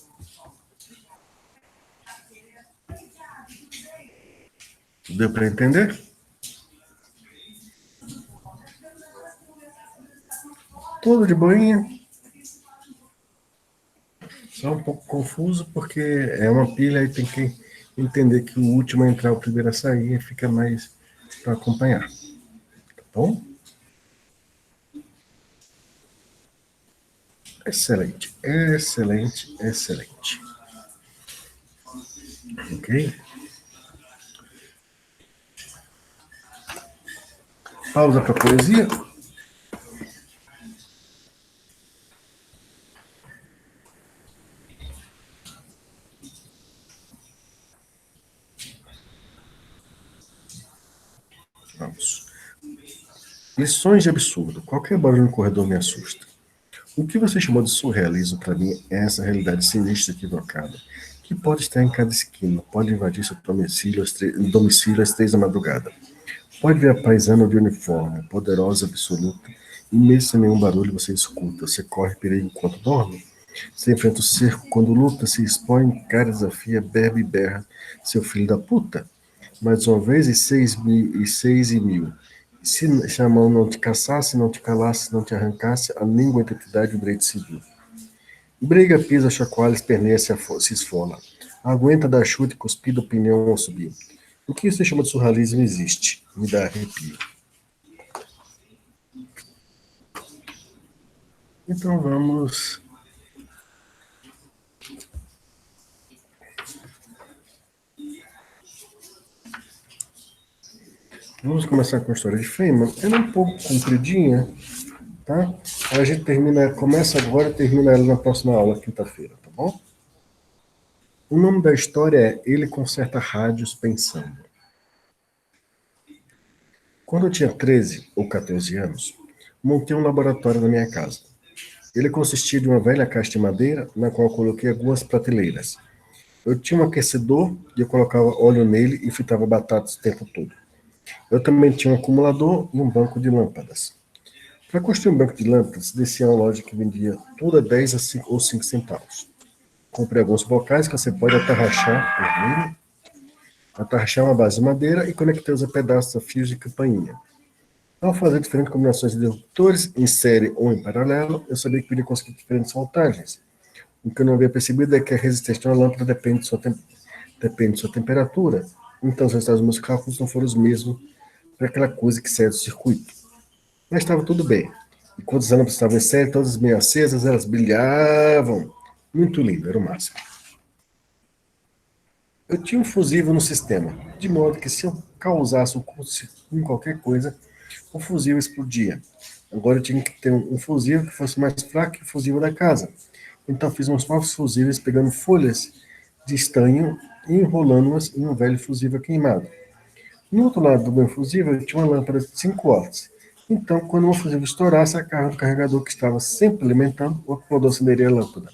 A: Deu para entender? Tudo de boinha. Só um pouco confuso, porque é uma pilha e tem que entender que o último a entrar, o primeiro a sair, fica mais para acompanhar. Tá bom? Excelente, excelente, excelente. Ok? Pausa para poesia. Vamos. Lições de absurdo. Qualquer barulho no corredor me assusta. O que você chamou de surrealismo para mim é essa realidade sinistra e equivocada, que pode estar em cada esquina, pode invadir seu domicílio às 3 da madrugada. Pode ver a paisana de uniforme, poderosa, absoluta, E mesmo sem nenhum barulho, você escuta. Você corre perigo enquanto dorme. Você enfrenta o cerco quando luta, se expõe, cara, desafia, bebe e berra. Seu filho da puta. Mais uma vez, e 6.000, e 6.000. Se a mão não te caçasse, não te calasse, não te arrancasse, a língua, a identidade e o direito civil. Briga, pisa, chacoalha, esperneia, se esfola. Aguenta, dá chute, cuspida, opinião ou subir. O que você chama de surrealismo existe. Me dá arrepio. Então vamos começar com a história de Feynman. Ela é um pouco compridinha, tá? A gente começa agora e termina ela na próxima aula, quinta-feira, tá bom? O nome da história é Ele Conserta Rádios Pensando. Quando eu tinha 13 ou 14 anos, montei um laboratório na minha casa. Ele consistia de uma velha caixa de madeira, na qual eu coloquei algumas prateleiras. Eu tinha um aquecedor e eu colocava óleo nele e fritava batatas o tempo todo. Eu também tinha um acumulador e um banco de lâmpadas. Para construir um banco de lâmpadas, desci a uma loja que vendia tudo a 10 ou 5 centavos. Comprei alguns bocais que você pode atarrachar uma base de madeira e conectei os pedaços a fios de campainha. Ao fazer diferentes combinações de interruptores, em série ou em paralelo, eu sabia que podia conseguir diferentes voltagens. O que eu não havia percebido é que a resistência de uma lâmpada depende de sua temperatura. Então, os resultados dos meus cálculos não foram os mesmos para aquela coisa que sai do circuito. Mas estava tudo bem. E quando as lâmpadas estavam em série, todas meio acesas, elas brilhavam. Muito lindo, era o máximo. Eu tinha um fusível no sistema, de modo que se eu causasse um curto-circuito em qualquer coisa, o fusível explodia. Agora eu tinha que ter um fusível que fosse mais fraco que o fusível da casa. Então fiz uns novos fusíveis pegando folhas de estanho e enrolando-as em um velho fusível queimado. No outro lado do meu fusível tinha uma lâmpada de 5 watts. Então, quando o fusível estourasse, a carga do carregador que estava sempre alimentando, o acumulador acenderia a lâmpada.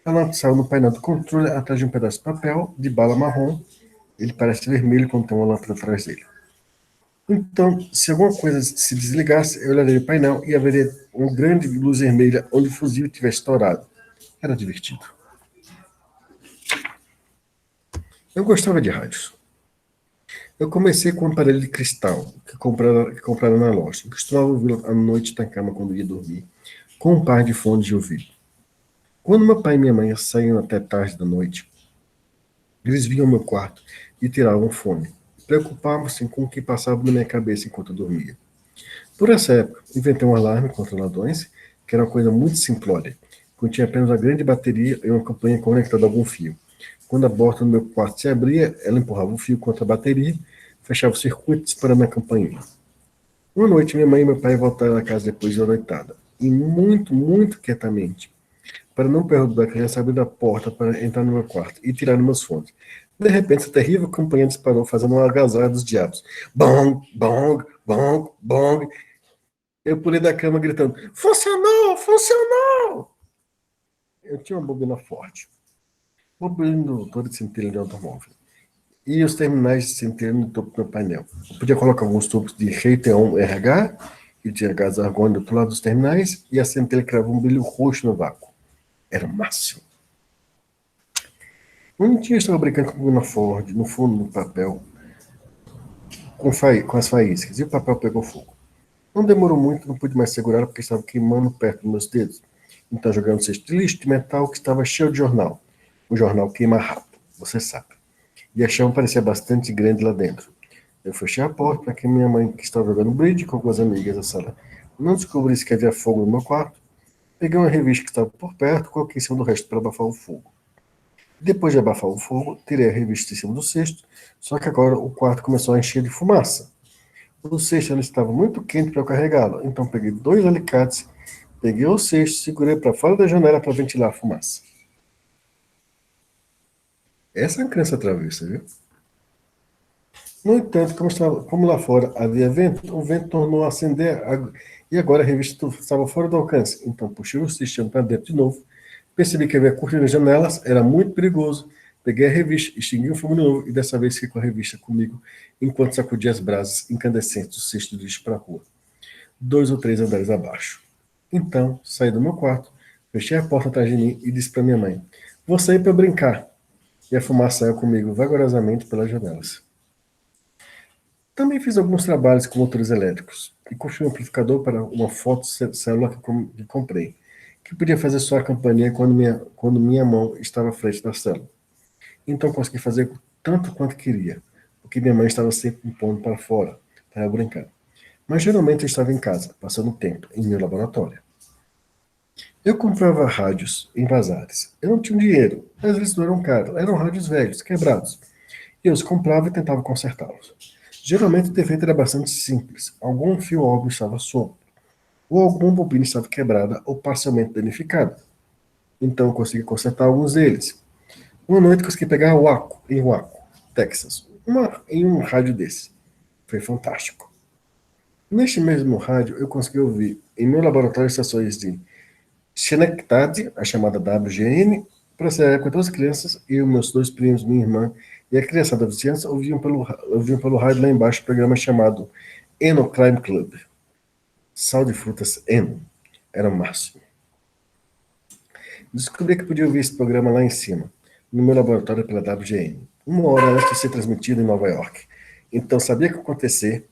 A: A lâmpada saiu no painel do controle atrás de um pedaço de papel de bala marrom. Ele parece vermelho quando tem uma lâmpada atrás dele. Então, se alguma coisa se desligasse, eu olharia o painel e haveria uma grande luz vermelha onde o fusível tivesse estourado. Era divertido. Eu gostava de rádios. Eu comecei com um aparelho de cristal que compraram na loja. Eu costumava ouvir à noite na cama quando ia dormir, com um par de fones de ouvido. Quando meu pai e minha mãe saíam até tarde da noite, eles vinham ao meu quarto e tiravam o fone. Preocupavam-se com o que passava na minha cabeça enquanto eu dormia. Por essa época, inventei um alarme contra ladrões, que era uma coisa muito simplória. Continha apenas uma grande bateria e uma campainha conectada a algum fio. Quando a porta do meu quarto se abria, ela empurrava o fio contra a bateria, fechava o circuito disparando a campainha. Uma noite, minha mãe e meu pai voltaram à casa depois da noitada. E muito, muito quietamente, para não perturbar a criança, abriram a porta para entrar no meu quarto e tiraram meus fones. De repente, essa terrível campainha disparou, fazendo uma algazarra dos diabos. Bong, bong, bong, bong. Eu pulei da cama gritando, funcionou, funcionou! Eu tinha uma bobina forte. Bobina indutor de centelha de automóvel. E os terminais de centelha no topo do meu painel. Eu podia colocar alguns tubos de Reiteon RH, que tinha gás argônio do outro lado dos terminais, e a centelha cravou um brilho roxo no vácuo. Era o máximo. Um dia eu estava brincando com a bobina Ford, no fundo do papel, com as faíscas, e o papel pegou fogo. Não demorou muito, não pude mais segurar porque estava queimando perto dos meus dedos. Então, jogando um cesto de lixo de metal que estava cheio de jornal. O jornal queima rápido, você sabe. E a chama parecia bastante grande lá dentro. Eu fechei a porta para que minha mãe, que estava jogando bridge com algumas amigas da sala, não descobrisse que havia fogo no meu quarto. Peguei uma revista que estava por perto e coloquei em cima do resto para abafar o fogo. Depois de abafar o fogo, tirei a revista em cima do cesto, só que agora o quarto começou a encher de fumaça. O cesto estava muito quente para eu carregá-lo, então peguei 2 alicates, peguei o cesto, segurei para fora da janela para ventilar a fumaça. Essa é uma criança travessa, viu? No entanto, como lá fora havia vento, o vento tornou a acender e agora a revista estava fora do alcance. Então puxei o cesto para dentro de novo, percebi que havia cortina nas janelas, era muito perigoso. Peguei a revista, extingui o fogo de novo e dessa vez fiquei com a revista comigo, enquanto sacudia as brasas incandescentes do cesto de lixo para a rua. 2 ou 3 andares abaixo. Então, saí do meu quarto, fechei a porta atrás de mim e disse para minha mãe: vou sair para brincar. E a fumaça saiu comigo vagarosamente pelas janelas. Também fiz alguns trabalhos com motores elétricos e construí um amplificador para uma foto célula que comprei, que podia fazer só a campainha quando minha mão estava à frente da célula. Então consegui fazer tanto quanto queria, porque minha mãe estava sempre me pondo para fora para eu brincar. Mas geralmente eu estava em casa, passando tempo em meu laboratório. Eu comprava rádios em bazares. Eu não tinha dinheiro, às vezes não eram caros, eram rádios velhos, quebrados. E eu os comprava e tentava consertá-los. Geralmente o defeito era bastante simples. Algum fio óbvio estava solto, ou alguma bobina estava quebrada ou parcialmente danificada. Então eu consegui consertar alguns deles. Uma noite consegui pegar em Waco, Texas, em um rádio desse. Foi fantástico. Neste mesmo rádio eu consegui ouvir em meu laboratório estações de Schenectady, a chamada WGN, para essa época todas as crianças, eu, meus 2 primos, minha irmã e a criançada da vizinhança ouviam pelo rádio lá embaixo um programa chamado Eno Crime Club. Sal de frutas Eno. Era o máximo. Descobri que podia ouvir esse programa lá em cima, no meu laboratório pela WGN, uma hora antes de ser transmitido em Nova York. Então sabia o que ia acontecer.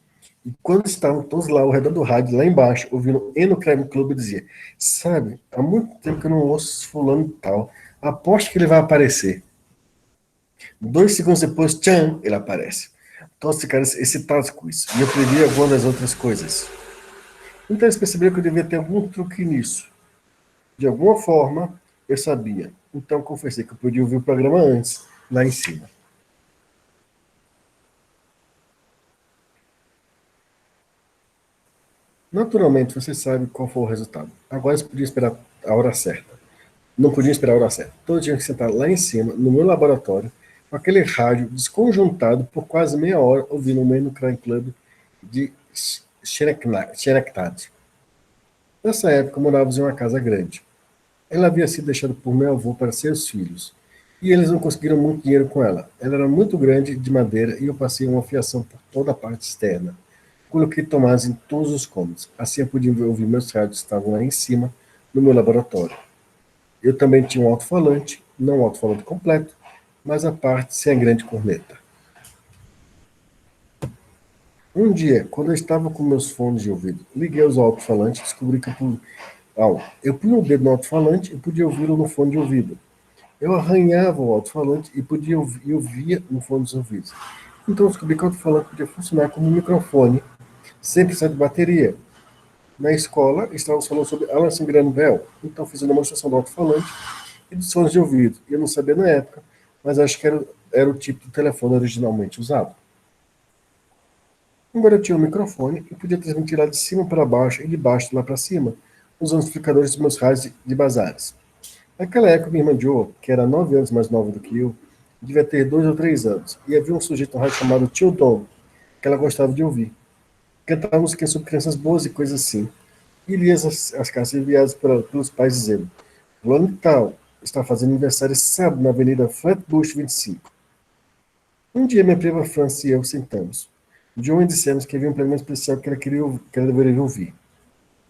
A: E quando estavam todos lá ao redor do rádio, lá embaixo, ouvindo Eno Crime Club, dizia: sabe, há muito tempo que eu não ouço fulano e tal. Aposto que ele vai aparecer. 2 segundos depois, tchan, ele aparece. Todos ficaram excitados com isso. E eu previ algumas das outras coisas. Então eles perceberam que eu devia ter algum truque nisso. De alguma forma, eu sabia. Então confessei que eu podia ouvir o programa antes, lá em cima. Naturalmente, você sabe qual foi o resultado. Agora você podia esperar a hora certa. Não podia esperar a hora certa. Todos tinham que sentar lá em cima, no meu laboratório, com aquele rádio desconjuntado por quase meia hora, ouvindo o Mano Crime Club de Schenectady. Nessa época, morávamos em uma casa grande. Ela havia sido deixada por meu avô para seus filhos. E eles não conseguiram muito dinheiro com ela. Ela era muito grande, de madeira, e eu passei uma fiação por toda a parte externa. Coloquei tomadas em todos os cômodos. Assim eu podia ouvir meus rádios que estavam lá em cima, no meu laboratório. Eu também tinha um alto-falante, não um alto-falante completo, mas a parte sem a grande corneta. Um dia, quando eu estava com meus fones de ouvido, liguei os alto-falantes e descobri que eu punha o dedo no alto-falante e podia ouvi-lo no fone de ouvido. Eu arranhava o alto-falante e ouvia no fone dos ouvidos. Então eu descobri que o alto-falante podia funcionar como um microfone, sem precisar de bateria. Na escola, estávamos falando sobre Alan Graham Bell, então fiz uma demonstração do alto-falante e dos fones de ouvido. Eu não sabia na época, mas acho que era o tipo de telefone originalmente usado. Agora eu tinha um microfone e podia transmitir lá de cima para baixo e de baixo lá para cima, usando os amplificadores dos meus rádios de bazares. Naquela época, minha irmã Joe, que era 9 anos mais nova do que eu, devia ter 2 ou 3 anos, e havia um sujeito no rádio chamado Tio Dom, que ela gostava de ouvir. Cantava músicas sobre crianças boas e coisas assim. E lia as cartas enviadas pelos pais dizendo: fulano e tal está fazendo aniversário sábado na Avenida Flatbush 25. Um dia minha prima França e eu sentamos. John e dissemos que havia um programa especial que ela deveria ouvir.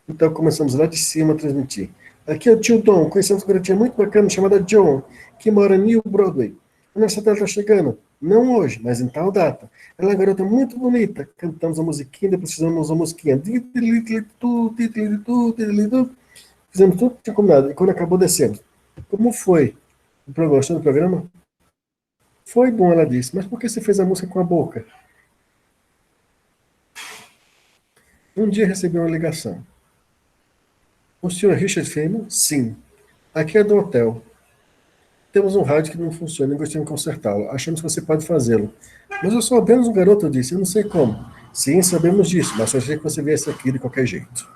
A: Então começamos lá de cima a transmitir. Aqui é o tio Dom, conhecemos uma garotinha muito bacana chamada John, que mora em New Broadway. A nossa data está chegando. Não hoje, mas em tal data. Ela é uma garota muito bonita. Cantamos a musiquinha, depois fizemos a musiquinha. Fizemos tudo que tinha combinado. E quando acabou, descemos. Como foi? O programa? Gostou do programa? Foi bom, ela disse. Mas por que você fez a música com a boca? Um dia recebi uma ligação. O senhor Richard Feynman? Sim. Aqui é do hotel. Temos um rádio que não funciona e gostaríamos de consertá-lo. Achamos que você pode fazê-lo. Mas eu sou apenas um garoto, eu disse. Eu não sei como. Sim, sabemos disso, mas só achei que você viesse aqui de qualquer jeito.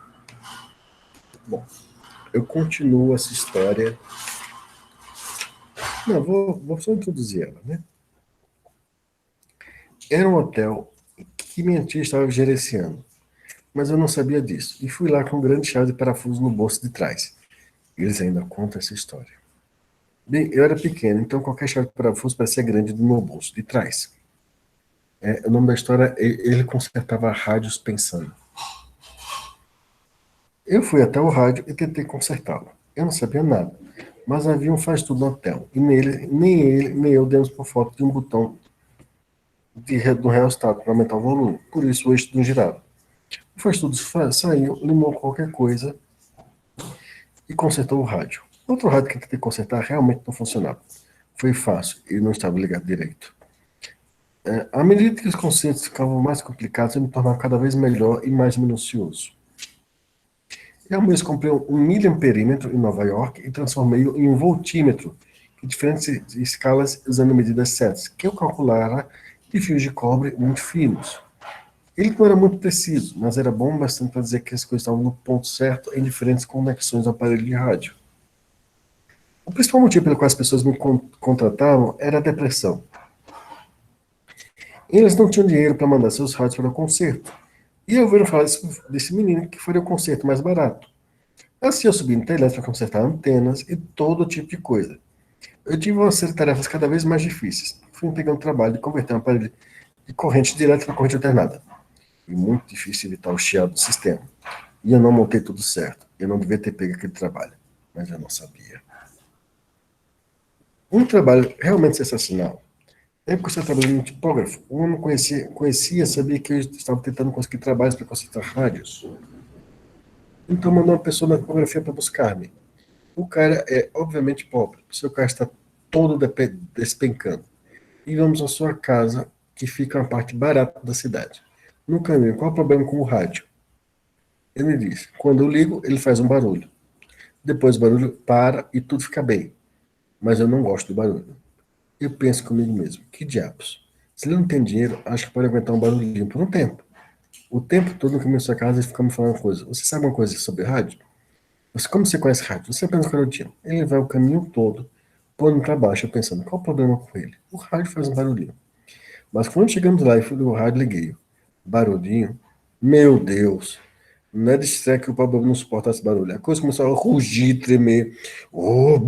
A: Bom, eu continuo essa história. Não, vou só introduzir ela, né? Era um hotel que minha tia estava gerenciando, mas eu não sabia disso. E fui lá com um grande chave de parafuso no bolso de trás. Eles ainda contam essa história. Bem, eu era pequeno, então qualquer chave de parafuso parecia grande no meu bolso de trás. O nome da história, ele consertava rádios pensando. Eu fui até o rádio e tentei consertá-lo. Eu não sabia nada, mas havia um faz-tudo no hotel, e nele, nem ele, nem eu demos por falta de um botão do rheostat para aumentar o volume. Por isso o eixo não girava. O faz-tudo saiu, limou qualquer coisa e consertou o rádio. Outro rádio que eu tentei consertar realmente não funcionava. Foi fácil, ele não estava ligado direito. À medida que os conceitos ficavam mais complicados, eu me tornava cada vez melhor e mais minucioso. Eu mesmo comprei um miliamperímetro em Nova York e transformei-o em um voltímetro, em diferentes escalas usando medidas certas, que eu calculara de fios de cobre muito finos. Ele não era muito preciso, mas era bom bastante para dizer que as coisas estavam no ponto certo em diferentes conexões do aparelho de rádio. O principal motivo pelo qual as pessoas me contratavam era a depressão. Eles não tinham dinheiro para mandar seus rádios para o concerto. E ouviram falar desse menino que faria o concerto mais barato. Assim eu subi no telhado para consertar antenas e todo tipo de coisa. Eu tive uma série de tarefas cada vez mais difíceis. Fui pegando trabalho de converter um aparelho de corrente direta para corrente alternada. E muito difícil evitar o chiado do sistema. E eu não montei tudo certo. Eu não devia ter pego aquele trabalho. Mas eu não sabia. Um trabalho realmente sensacional. Na época que eu estava trabalhando no tipógrafo, um homem sabia que eu estava tentando conseguir trabalhos para consertar rádios. Então mandou uma pessoa na tipografia para buscar-me. O cara é obviamente pobre. O seu carro está todo despencando. E vamos à sua casa, que fica na parte barata da cidade. No caminho, qual o problema com o rádio? Ele me disse, quando eu ligo, ele faz um barulho. Depois o barulho para e tudo fica bem. Mas eu não gosto do barulho. Eu penso comigo mesmo, que diabos? Se ele não tem dinheiro, acho que pode aguentar um barulhinho por um tempo. O tempo todo no caminho da sua casa ele fica me falando coisa. Você sabe uma coisa sobre rádio? Como você conhece rádio? Você apenas um garotinho. Ele vai o caminho todo, pondo para baixo, eu pensando, qual o problema com ele? O rádio faz um barulhinho. Mas quando chegamos lá e fui no rádio, liguei. Barulhinho? Meu Deus! Não é de estranho que o problema não suporta esse barulho. A coisa começou a rugir, tremer. Oh,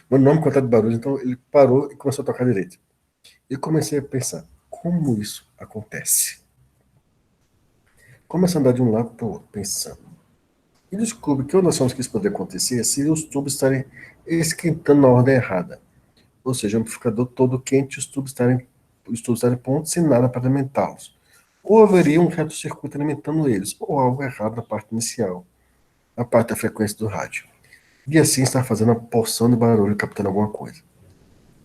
A: mas não me contar de barulho. Então ele parou e começou a tocar direito. Eu comecei a pensar, como isso acontece? Começo a andar de um lado para o outro, pensando. E descubro que uma das formas que isso poderia acontecer seria os tubos estarem esquentando na ordem errada. Ou seja, o amplificador todo quente e os tubos estarem prontos sem nada para alimentá-los. Ou haveria um reto-circuito alimentando eles, ou algo errado na parte inicial, a parte da frequência do rádio. E assim está fazendo uma porção de barulho captando alguma coisa.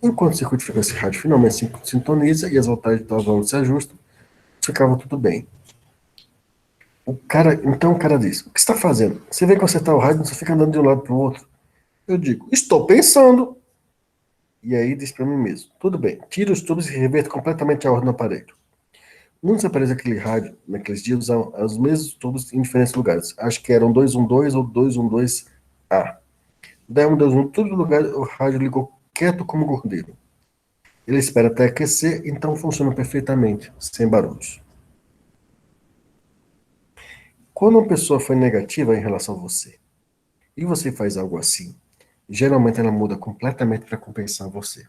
A: Enquanto o circuito de frequência rádio finalmente se sintoniza e as voltagens do valores se ajustam, ficava tudo bem. Então o cara diz, o que você está fazendo? Você vem consertar o rádio, você fica andando de um lado para o outro. Eu digo, estou pensando. E aí diz para mim mesmo, tudo bem, tira os tubos e reverta completamente a ordem do aparelho. Muitos aparelhos daquele rádio, naqueles dias, usavam os mesmos tubos em diferentes lugares. Acho que eram 212 ou 212A. Daí um 212, todo lugar, o rádio ligou quieto como gordeiro. Ele espera até aquecer, então funciona perfeitamente, sem barulhos. Quando uma pessoa foi negativa em relação a você, e você faz algo assim, geralmente ela muda completamente para compensar você.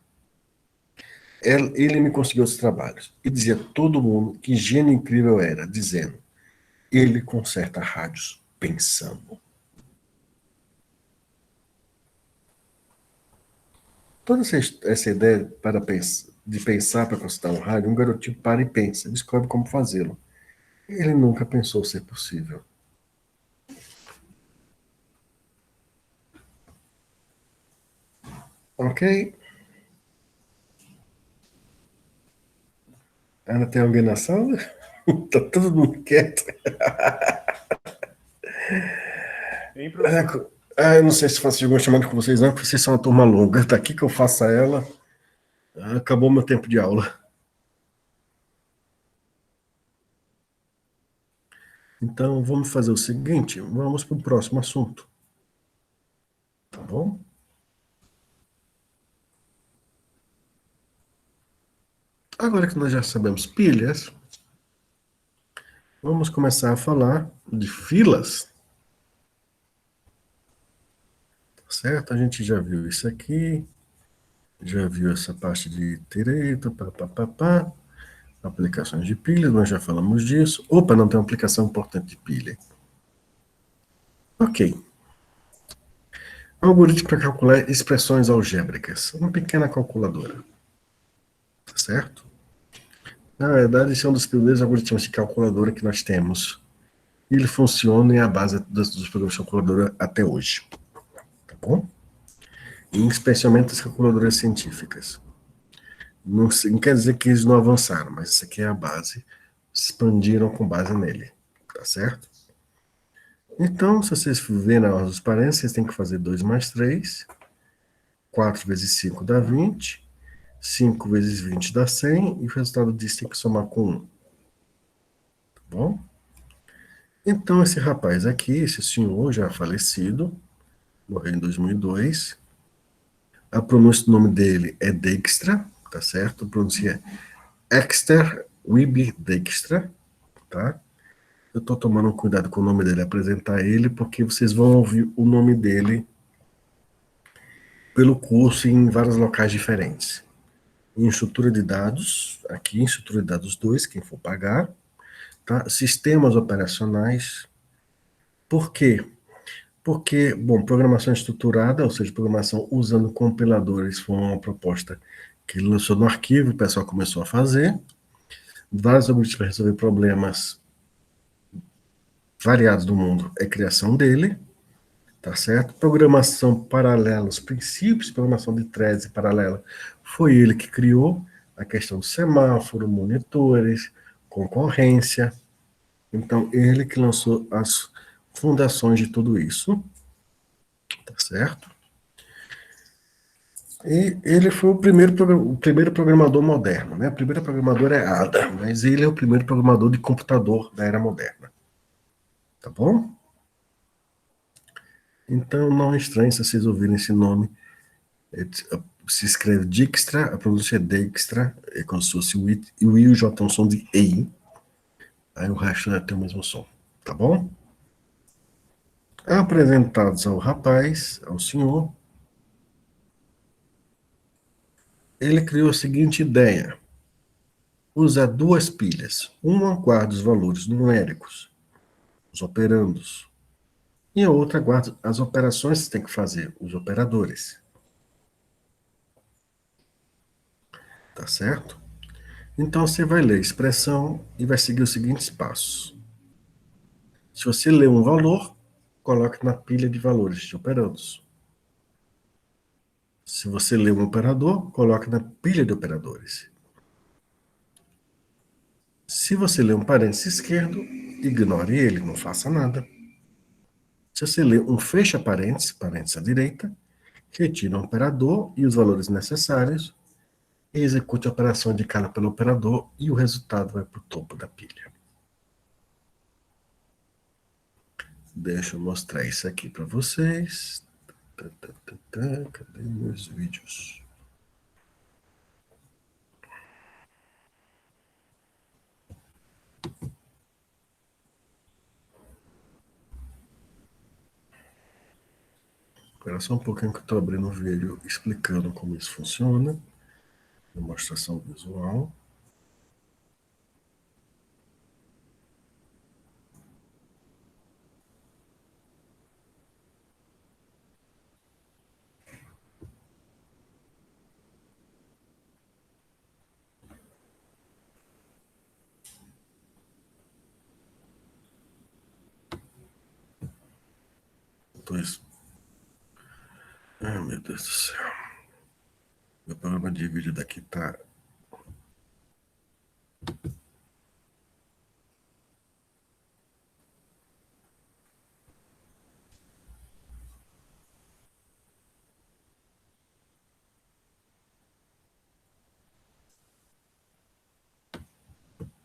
A: Ele me conseguiu os trabalhos e dizia a todo mundo que gênio incrível era, dizendo, ele conserta rádios pensando. Toda essa ideia de pensar para consertar um rádio, um garotinho para e pensa, descobre como fazê-lo. Ele nunca pensou ser possível. Ok? Ainda tem alguém na sala? Tá todo mundo quieto.
E: Hein, professor?
A: Eu não sei se faço alguma chamada com vocês, não, porque vocês são uma turma longa. Tá aqui que eu faça ela. Acabou meu tempo de aula. Então, vamos fazer o seguinte: vamos para o próximo assunto. Tá bom? Agora que nós já sabemos pilhas, vamos começar a falar de filas. Certo? A gente já viu isso aqui, já viu essa parte de direito, pá. Aplicações de pilha, nós já falamos disso. Opa, não tem uma aplicação importante de pilha. Ok. Algoritmo para calcular expressões algébricas. Uma pequena calculadora. Tá certo? Na verdade, esse é um dos primeiros algoritmos de calculadora que nós temos. E ele funciona e é a base dos programas de calculadora até hoje. Tá bom? E especialmente as calculadoras científicas. Não quer dizer que eles não avançaram, mas isso aqui é a base. Expandiram com base nele. Tá certo? Então, se vocês verem na ordem dos parênteses, vocês têm que fazer 2 mais 3. 4 vezes 5 dá 20. 5 vezes 20 dá 100. E o resultado disso tem que somar com 1. Tá bom? Então, esse rapaz aqui, esse senhor já falecido, morreu em 2002. A pronúncia do nome dele é Dijkstra, tá certo? A pronúncia é Exter Wiebe Dijkstra, tá? Eu tô tomando cuidado com o nome dele, apresentar ele, porque vocês vão ouvir o nome dele pelo curso em vários locais diferentes. Em estrutura de dados, aqui em estrutura de dados 2, quem for pagar, tá? Sistemas operacionais. Por quê? Porque, bom, programação estruturada, ou seja, programação usando compiladores, foi uma proposta que ele lançou no arquivo, o pessoal começou a fazer. Vários algoritmos para resolver problemas variados do mundo, é criação dele, tá certo? Programação paralela, os princípios de programação de threads paralela, foi ele que criou a questão do semáforo, monitores, concorrência. Então, ele que lançou as fundações de tudo isso, tá certo? E ele foi o primeiro programador moderno, né? O primeiro programador é Ada, mas ele é o primeiro programador de computador da era moderna. Tá bom? Então não é estranho se vocês ouvirem esse nome. Se escreve Dijkstra, a pronúncia é Dijkstra, é como se fosse o I e o J é um som de EI. Aí o resto tem o mesmo som. Tá bom? Apresentados ao rapaz, ao senhor, ele criou a seguinte ideia: usar duas pilhas. Uma guarda os valores numéricos, os operandos, e a outra guarda as operações que tem que fazer, os operadores. Tá certo? Então você vai ler a expressão e vai seguir os seguintes passos. Se você lê um valor, coloque na pilha de valores de operandos. Se você lê um operador, coloque na pilha de operadores. Se você lê um parênteses esquerdo, ignore ele, não faça nada. Se você lê um fecha parênteses, parênteses à direita, retire o operador e os valores necessários, e execute a operação indicada pelo operador e o resultado vai para o topo da pilha. Deixa eu mostrar isso aqui para vocês. Cadê meus vídeos? Espera só um pouquinho que eu estou abrindo o vídeo explicando como isso funciona. Demonstração visual. Pois. Ai, meu Deus do céu. Meu programa de vídeo daqui tá.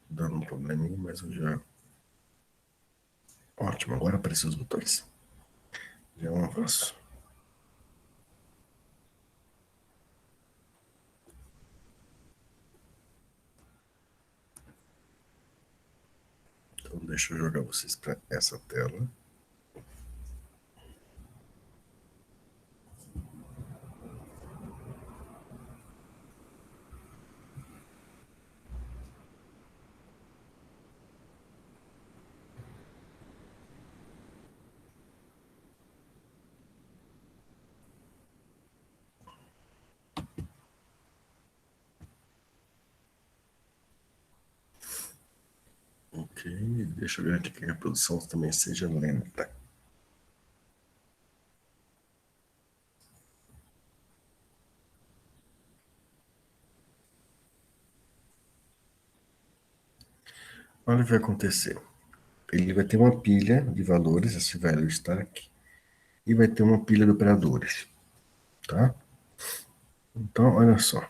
A: Dando um probleminha, mas eu já. Ótimo, agora apareceu os botões. Já é um avanço. Então, deixa eu jogar vocês para essa tela. Deixa eu ver aqui que a produção também seja lenta. Olha o que vai acontecer. Ele vai ter uma pilha de valores, esse value stack, e vai ter uma pilha de operadores, tá? Então, olha só.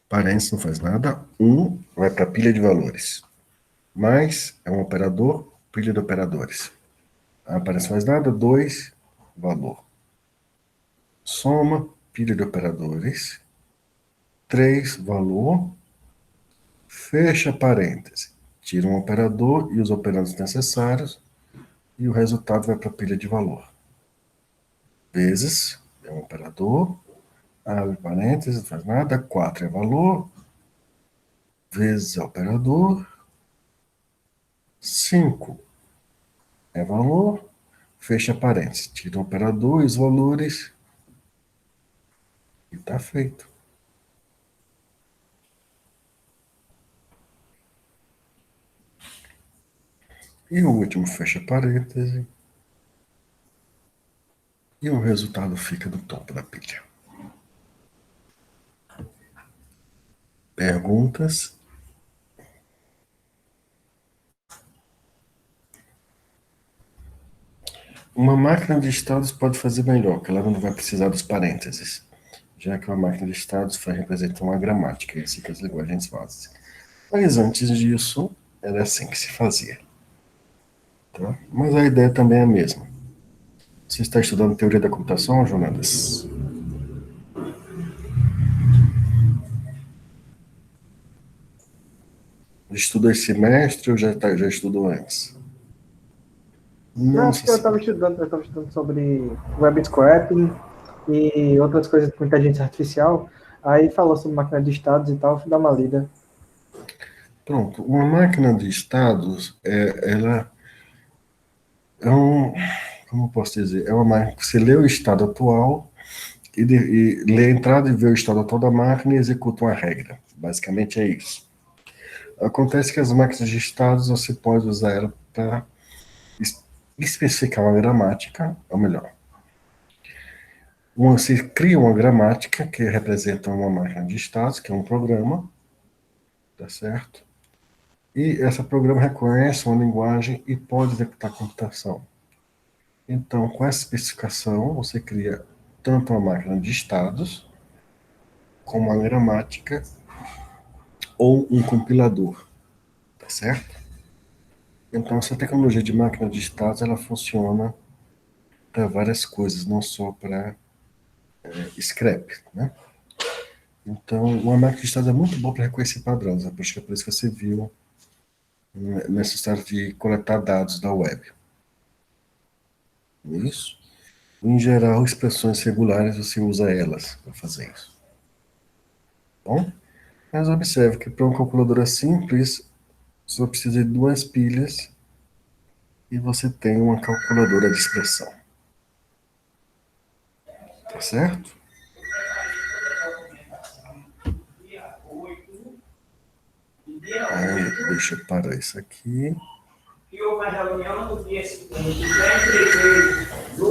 A: Parênteses não faz nada. 1 vai para a pilha de valores. Mais é um operador, pilha de operadores. Parênteses não faz nada. 2, valor. Soma, pilha de operadores. 3, valor. Fecha parêntese. Tira um operador e os operandos necessários. E o resultado vai para a pilha de valor. Vezes, é um operador. Abre parênteses, não faz nada. 4 é valor. Vezes é operador. 5 é valor. Fecha parênteses. Tira o operador e os valores. E está feito. E o último fecha parêntese. E o resultado fica no topo da pilha. Perguntas? Uma máquina de estados pode fazer melhor, que ela não vai precisar dos parênteses, já que uma máquina de estados representa uma gramática, é assim que as linguagens fazem. Mas antes disso, era assim que se fazia. Tá? Mas a ideia também é a mesma. Você está estudando teoria da computação, Jonatas? Estudou esse semestre ou já estudou antes?
C: Não, acho que eu estava estudando sobre web scraping e outras coisas com inteligência artificial. Aí falou sobre máquina de estados e tal, fui dar uma lida.
A: Pronto, uma máquina de estados, ela é como eu posso dizer, é uma máquina que você lê o estado atual e lê a entrada e vê o estado atual da máquina e executa uma regra. Basicamente é isso. Acontece que as máquinas de estados, você pode usar ela para especificar uma gramática, ou melhor, você cria uma gramática que representa uma máquina de estados, que é um programa, tá certo? E esse programa reconhece uma linguagem e pode executar computação. Então, com essa especificação, você cria tanto uma máquina de estados, como uma gramática, ou um compilador, tá certo? Então, essa tecnologia de máquina de estados, ela funciona para várias coisas, não só para scrap, né? Então, uma máquina de estados é muito boa para reconhecer padrões, acho que é por isso que você viu nessa história de coletar dados da web. Isso. Em geral, expressões regulares, você usa elas para fazer isso. Bom? Mas observe que para uma calculadora simples, só precisa de 2 pilhas e você tem uma calculadora de expressão. Tá certo? Aí, deixa eu parar isso aqui. E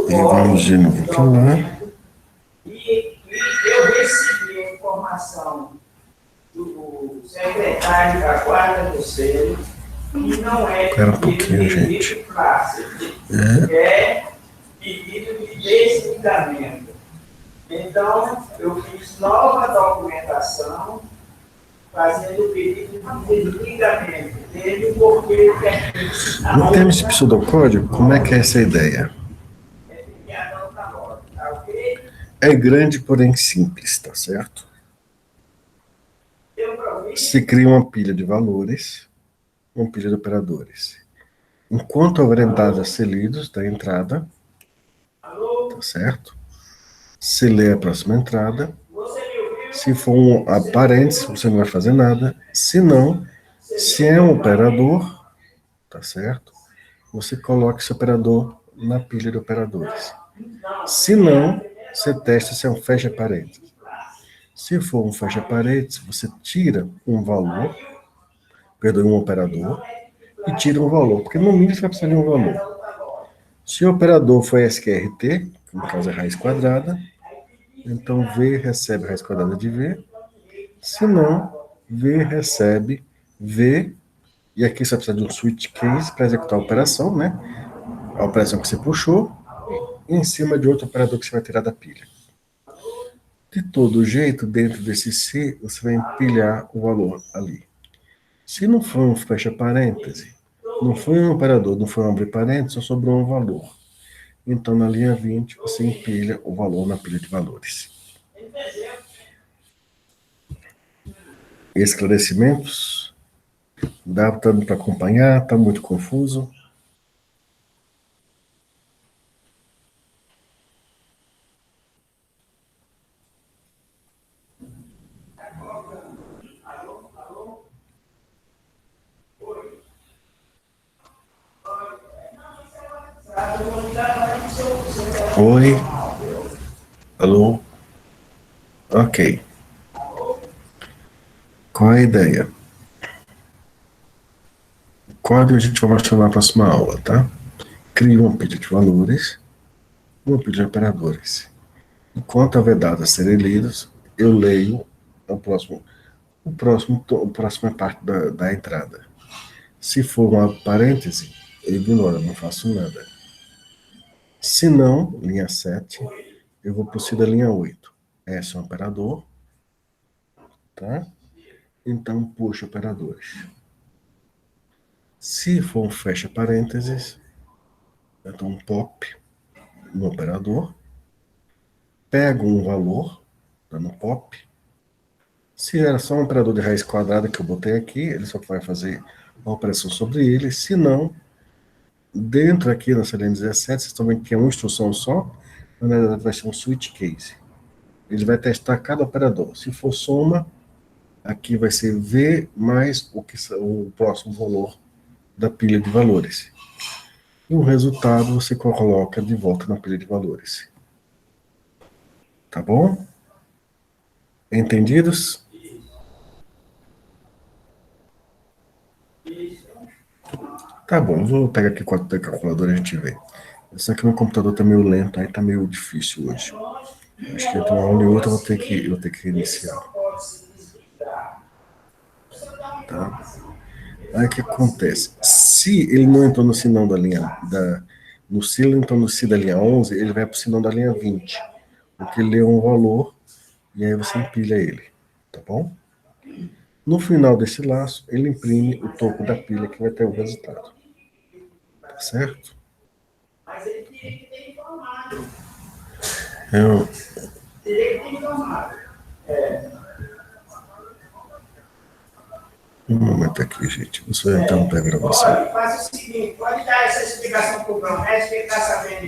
A: vamos de novo para lá.
B: E eu recebi a informação do secretário da Guarda do Selo, que não é
A: Espera um pouquinho, gente.
B: É pedido de desligamento. Então, eu fiz nova documentação fazendo o pedido de desligamento dele, porque
A: No termos de pseudocódigo, como é que é essa ideia? É grande, porém simples, tá certo? Se cria uma pilha de valores, uma pilha de operadores. Enquanto houver dados a ser lidos da entrada, tá certo? Se lê a próxima entrada. Se for um parênteses, você não vai fazer nada. Se não, se é um operador, tá certo? Você coloca esse operador na pilha de operadores. Se não, você testa se é um fecha parênteses. Se for um fecha parênteses, você tira um valor, perdoe, um operador, e tira um valor, porque no mínimo você vai precisar de um valor. Se o operador for SQRT, que no caso é raiz quadrada, então V recebe raiz quadrada de V, se não, V recebe V, e aqui você precisa de um switch case para executar a operação, né? A operação que você puxou, em cima de outro operador que você vai tirar da pilha. De todo jeito, dentro desse C, você vai empilhar o valor ali. Se não for um fecha parêntese, não foi um operador, não foi um abre parênteses, só sobrou um valor. Então, na linha 20, você empilha o valor na pilha de valores. Esclarecimentos? Dá para acompanhar? Está muito confuso? Oi? Alô? Ok. Qual é a ideia? O código a gente vai mostrar na próxima aula, tá? Crie uma pilha de valores, uma pilha de operadores. Enquanto houver dados a serem lidos, eu leio a próxima parte da entrada. Se for uma parêntese, eu ignoro, não faço nada. Se não, linha 7, eu vou prosseguir da linha 8. Esse é um operador, tá? Então, puxa operadores. Se for um fecha parênteses, então um pop no operador, pego um valor, dando pop. Se era só um operador de raiz quadrada que eu botei aqui, ele só vai fazer uma operação sobre ele. Se não, dentro aqui nessa linha 17, vocês estão vendo que é uma instrução só, na verdade vai ser um switch case. Ele vai testar cada operador. Se for soma, aqui vai ser V mais o próximo valor da pilha de valores. E o resultado você coloca de volta na pilha de valores. Tá bom? Entendidos? Tá bom, eu vou pegar aqui o calculador e a gente vê. Só que meu computador tá meio lento, aí tá meio difícil hoje. Acho que entre uma aula e outra eu vou ter que reiniciar. Tá? Aí o que acontece? Se ele não entrou no sinal da linha se ele entrou no si da linha 11, ele vai para o sinal da linha 20. Porque ele lê um valor e aí você empilha ele. Tá bom? No final desse laço, ele imprime o topo da pilha que vai ter o resultado. Tá certo? Eu... Um momento aqui, gente. Eu só interromper a gravação.
F: Faz o seguinte, pode dar essa explicação para o Brão, que ele está sabendo